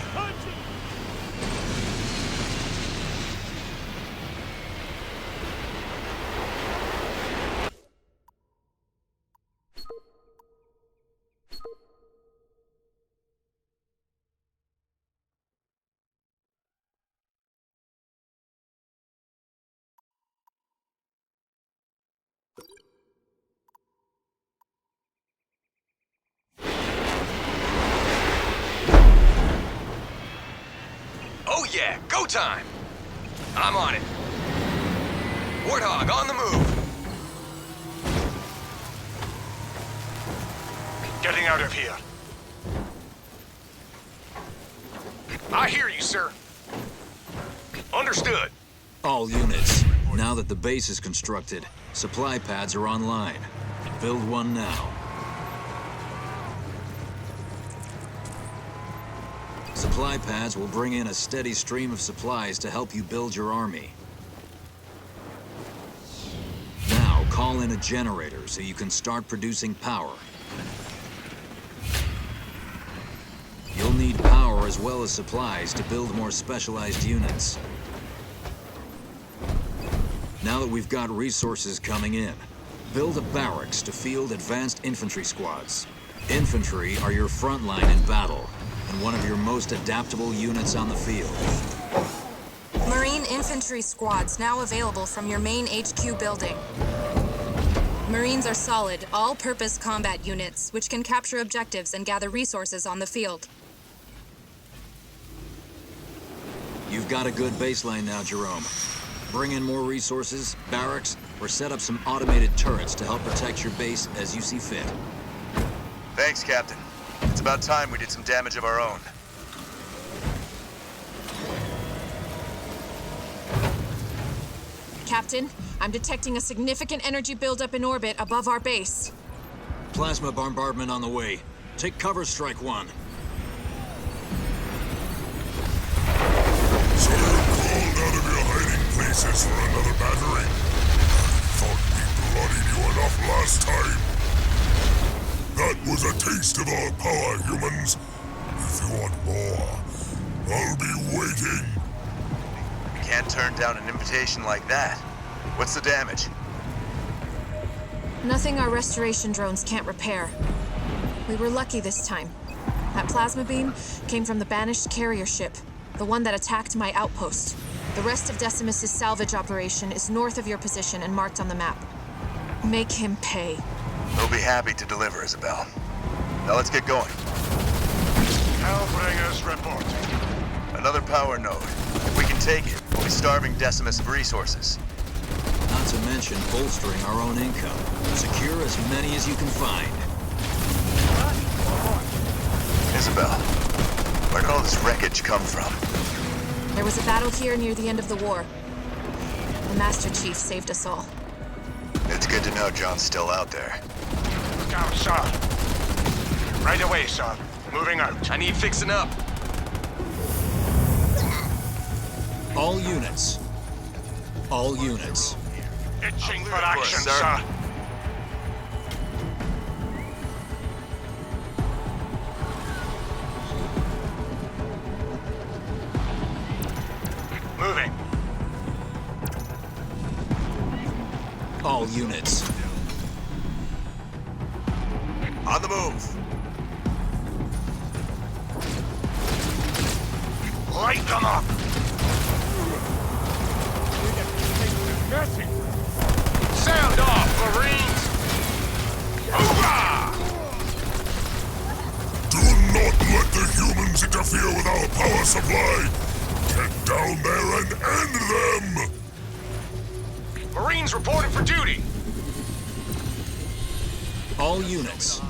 E: Oh yeah, go time! I'm on it. Warthog, on the move!
Q: Getting out of here.
E: I hear you, sir. Understood.
F: All units, now that the base is constructed, supply pads are online. Build one now. Supply pads will bring in a steady stream of supplies to help you build your army. Now, call in a generator so you can start producing power. You'll need power as well as supplies to build more specialized units. Now that we've got resources coming in, build a barracks to field advanced infantry squads. Infantry are your front line in battle, and one of your most adaptable units on the field.
M: Marine infantry squads now available from your main HQ building. Marines are solid, all-purpose combat units, which can capture objectives and gather resources on the field.
F: You've got a good baseline now, Jerome. Bring in more resources, barracks, or set up some automated turrets to help protect your base as you see fit.
O: Thanks, Captain. It's about time we did some damage of our own.
M: Captain, I'm detecting a significant energy buildup in orbit above our base.
F: Plasma bombardment on the way. Take cover, Strike One.
Q: So you crawled out of your hiding places for another battery? Thought we bloodied you enough last time. That was a taste of our power, humans. If you want more, I'll be waiting.
O: We can't turn down an invitation like that. What's the damage?
M: Nothing our restoration drones can't repair. We were lucky this time. That plasma beam came from the banished carrier ship, the one that attacked my outpost. The rest of Decimus's salvage operation is north of your position and marked on the map. Make him pay.
O: We'll be happy to deliver, Isabel. Now let's get going.
Q: Hellbringers reporting.
O: Another power node. If we can take it, we'll be starving Decimus of resources.
F: Not to mention bolstering our own income. Secure as many as you can find.
O: Isabel, where did all this wreckage come from?
M: There was a battle here near the end of the war. The Master Chief saved us all.
A: It's good to know John's still out there.
Q: Down, sir. Right away, sir. Moving out.
E: I need fixing up.
F: All units. All units.
Q: Itching for action,
O: sir.
Q: sir.
E: Moving.
F: All units.
O: On the move.
Q: Light them up.
E: Sound off, Marines! Hoorah!
Q: Do not let the humans interfere with our power supply. Get down there and end them.
E: Marines reported for duty.
F: All units.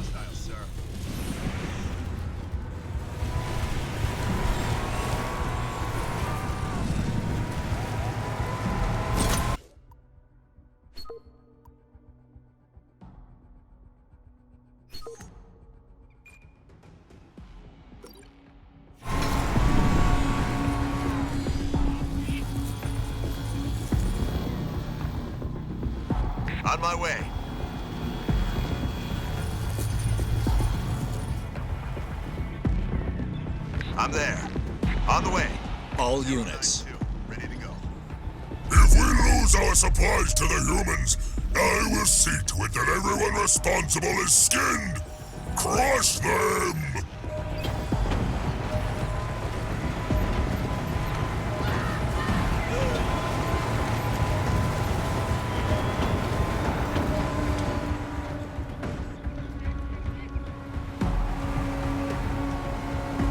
O: On my way. I'm there. On the way.
F: All units.
Q: If we lose our supplies to the humans, I will see to it that everyone responsible is skinned. Crush them!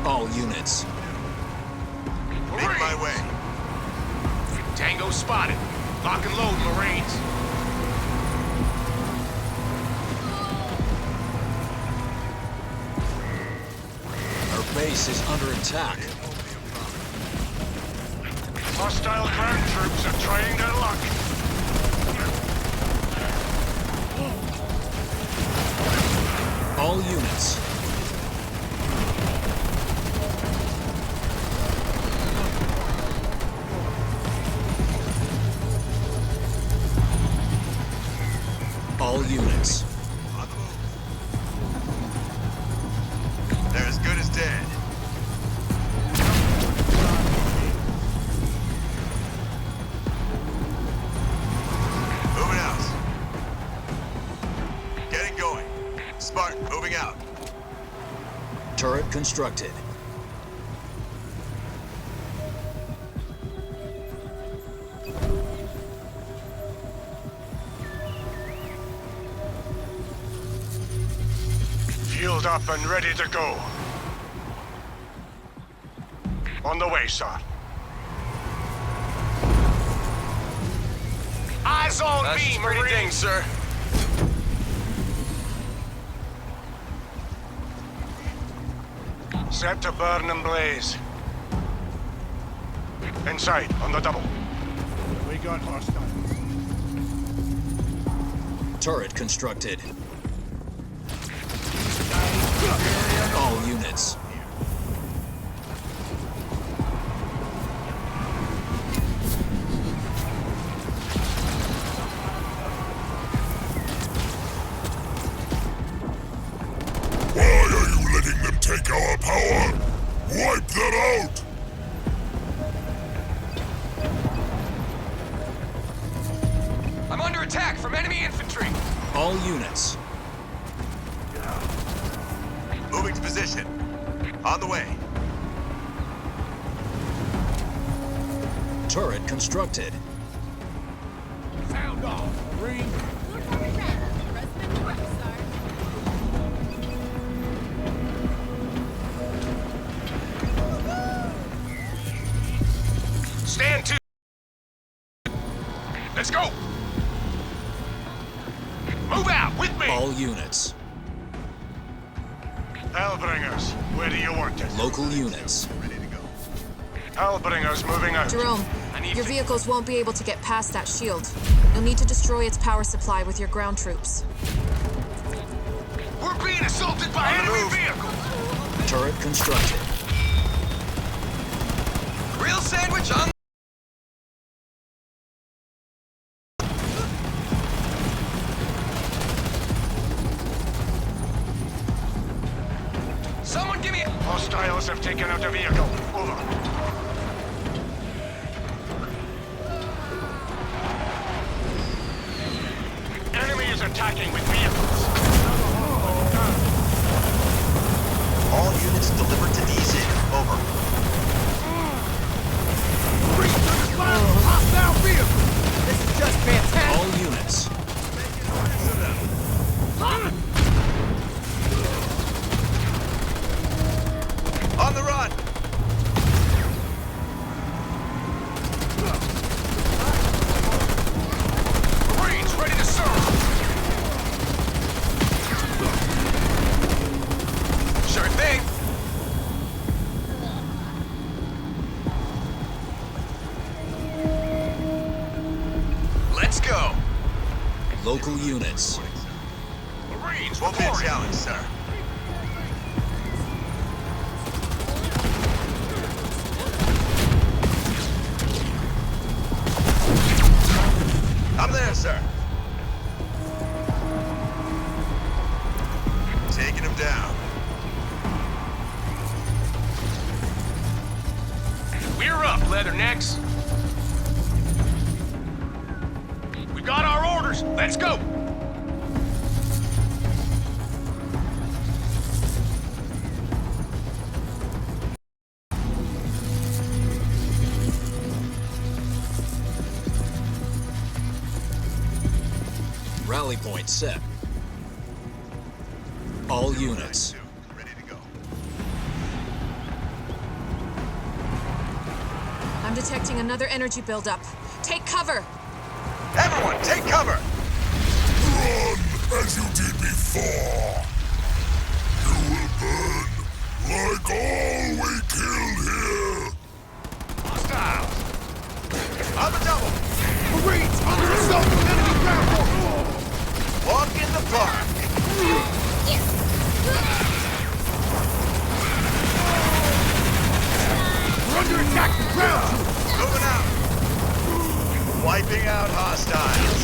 F: All units.
O: Make my way.
E: Tango spotted. Lock and load, Marines.
F: Our base is under attack.
E: Hostile ground troops are trying their luck.
F: All units. All units.
O: They're as good as dead. Moving out. Getting going. Spartan, moving out.
F: Turret constructed.
E: Fueled up and ready to go. On the way, sir. Eyes on me, Marine,
O: sir.
E: Set to burn and blaze. Inside, on the double.
B: We got hostiles.
F: Turret constructed. All units.
Q: Why are you letting them take our power? Wipe them out!
E: I'm under attack from enemy infantry.
F: All units.
O: Moving to position. On the way.
F: Turret constructed.
B: Sound off, Marine.
E: Stand to. Let's go. Move out with me.
F: All units.
E: Hellbringers, where do you want it?
F: Local units.
E: Hellbringers moving out.
M: Jerome, your vehicles won't be able to get past that shield. You'll need to destroy its power supply with your ground troops.
E: We're being assaulted by enemy vehicles.
F: Turret constructed.
E: Real sandwich on. Someone give me a... Hostiles have taken out a vehicle. Over. Enemy is attacking with vehicles.
O: All units delivered to easy. Over.
B: Hostile vehicle! This is just fantastic!
F: All units.
O: On the run!
E: Marines ready to serve! Sure thing! Let's go!
F: Local units.
E: Marines
O: Won't be a
E: reporting!
O: challenge, sir. I'm there, sir.
E: leathernecks. We got our orders. Let's go.
F: Rally point set. All units.
M: I'm detecting another energy buildup. Take cover!
O: Everyone, take cover!
Q: Run as you did before. You will burn like all we killed here.
E: Hostiles!
O: On the double!
B: Marines under assault from enemy ground force!
O: Walk in the park!
B: We're under attack from ground troops!
O: Moving out! Wiping out hostiles!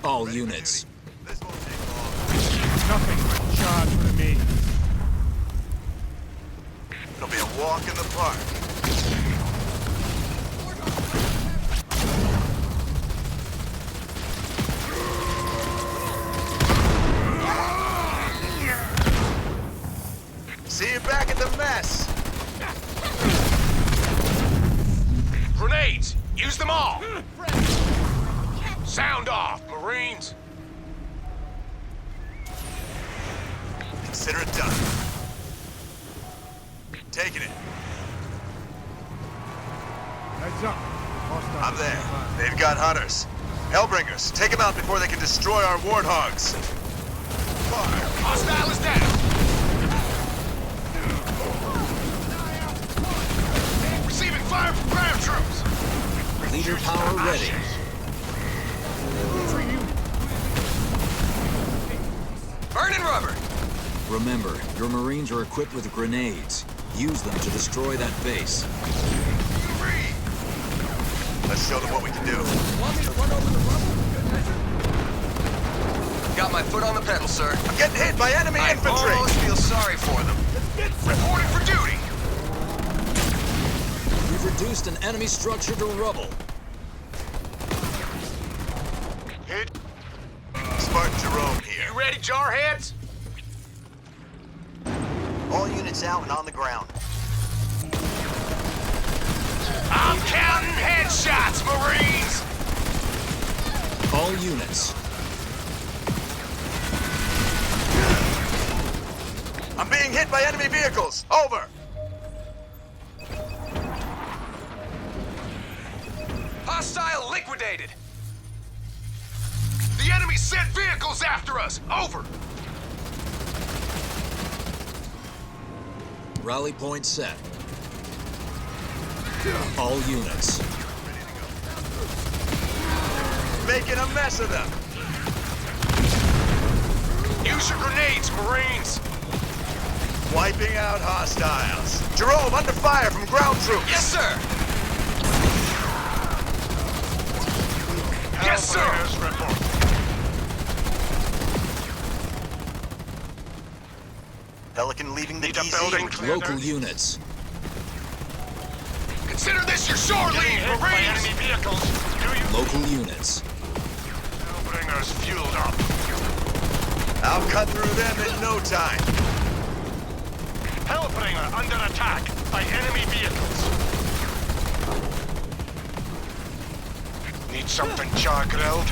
F: All units.
O: This won't take long.
B: Nothing but charge for me.
O: It'll be a walk in the park. See you back at the mess.
E: Grenades! Use them all! Sound off, Marines!
O: Consider it done. Taking it.
B: Heads up. Hostiles
O: I'm there.
B: nearby.
O: They've got hunters. Hellbringers, take them out before they can destroy our warthogs. Fire.
E: Hostile is down! Receiving fire from ground troops!
F: Leader power ready.
E: Burning rubber!
F: Remember, your Marines are equipped with grenades. Use them to destroy that base.
O: Let's show them what we can do.
E: Got my foot on the pedal, sir.
O: I'm getting hit by enemy infantry!
E: I almost feel sorry for them. Reporting for duty!
F: We've reduced an enemy structure to rubble.
O: Hit. Spartan Jerome here.
E: You ready, jarheads?
O: All units out and on the ground.
E: I'm counting headshots, Marines!
F: All units.
O: I'm being hit by enemy vehicles. Over.
E: Hostile liquidated! The enemy sent vehicles after us! Over!
F: Rally point set. All units.
O: Making a mess of them.
E: Use your grenades, Marines!
O: Wiping out hostiles. Jerome, under fire from ground troops.
E: Yes, sir! Yes, sir!
O: Pelican leaving the DZ.
E: building.
F: Local units.
E: Consider this your shore lead, Marines! Enemy vehicles.
F: Local units.
E: Hellbringers fueled up.
O: I'll cut through them in no time.
E: Hellbringer under attack by enemy vehicles. Need something char-grilled?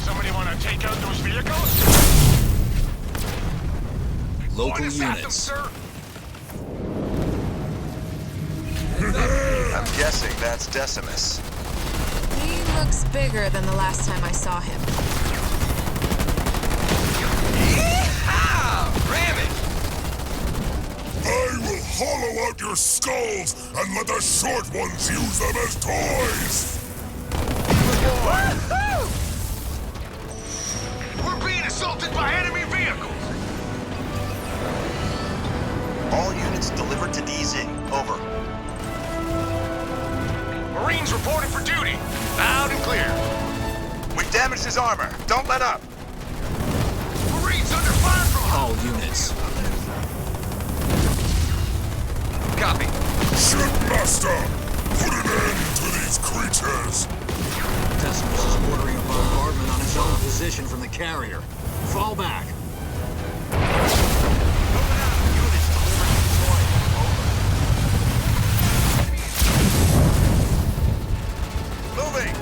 E: Somebody want to take out those vehicles?
F: Local
E: What is that,
F: units.
E: sir?
O: I'm guessing that's Decimus.
M: He looks bigger than the last time I saw him.
E: Yeehaw! Ram it!
Q: I will hollow out your skulls and let the short ones use them as toys!
E: Woohoo! We're being assaulted by enemy vehicles!
O: All units delivered to DZ. Over.
E: Marines reporting for duty. Loud and clear.
O: damaged his armor. Don't let up.
E: Marines under fire from
F: All units.
E: Copy.
Q: Shipmaster! Put an end to these creatures!
F: Decimus is ordering a bombardment on his own position from the carrier. Fall back.
O: Moving!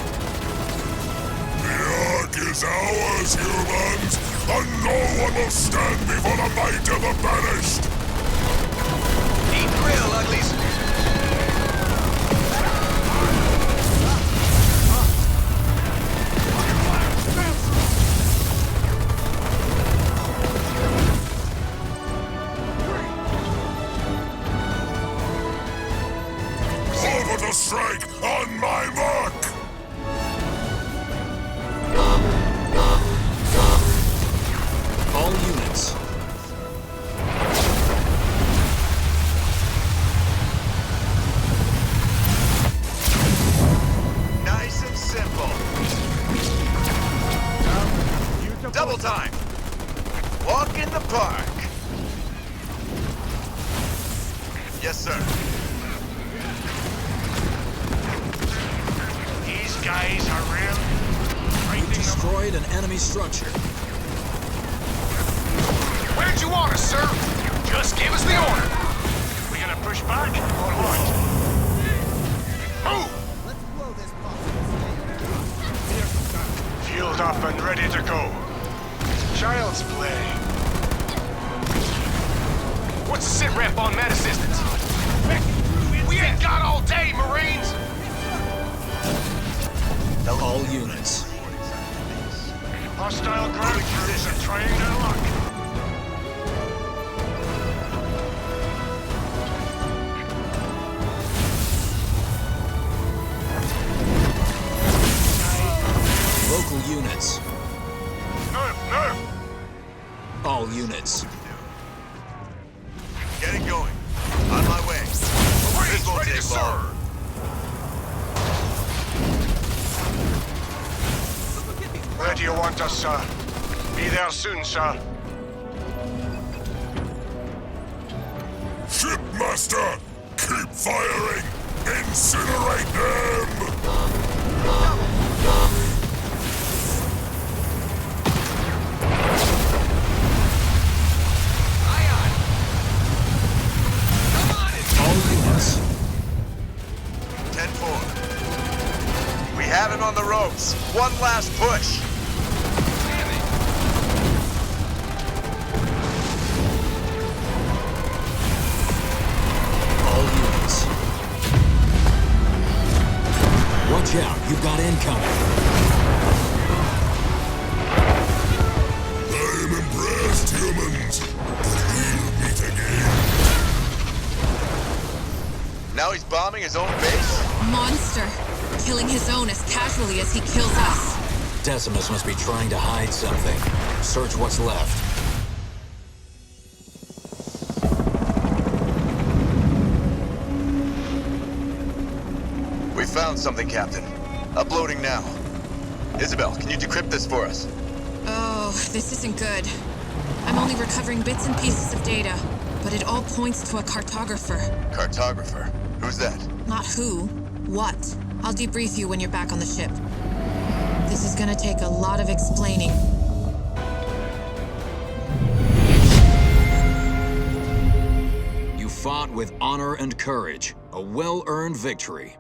Q: The Ark is ours, humans! And no one will stand before the might of the banished!
E: Eat grill, uglies.
Q: Over to strike on my mark!
F: All units.
O: Nice and simple. Double time. Walk in the park. Yes, sir.
E: These guys are real.
F: You destroyed an enemy structure.
E: Where'd you want us, sir? Just give us the order. We gonna push back or what? Move!
B: Let's blow this box.
E: Fueled up and ready to go. Child's play. What's the sit rep on med assistance? We ain't got all day, Marines!
F: All units.
E: Hostile ground crews are trying their luck.
F: Local units.
E: Nerf!
F: All units.
O: Getting going. On my way.
E: Marines
O: won't
E: ready to
O: take long.
E: serve! Where do you want us, sir? Be there soon, sir.
Q: Shipmaster! Keep firing! Incinerate them!
F: All units.
O: 10-4. We have him on the ropes. One last push.
F: All units. Watch out, you've got incoming.
Q: I'm impressed, humans. But we'll meet again.
O: Now he's bombing his own base?
M: Monster! Killing his own as casually as he kills us.
F: Decimus must be trying to hide something. Search what's left.
O: We found something, Captain. Uploading now. Isabel, can you decrypt this for us?
M: Oh, this isn't good. I'm only recovering bits and pieces of data, but it all points to a cartographer.
O: Cartographer? Who's that?
M: Not who, what. I'll debrief you when you're back on the ship. This is gonna take a lot of explaining.
F: You fought with honor and courage. A well-earned victory.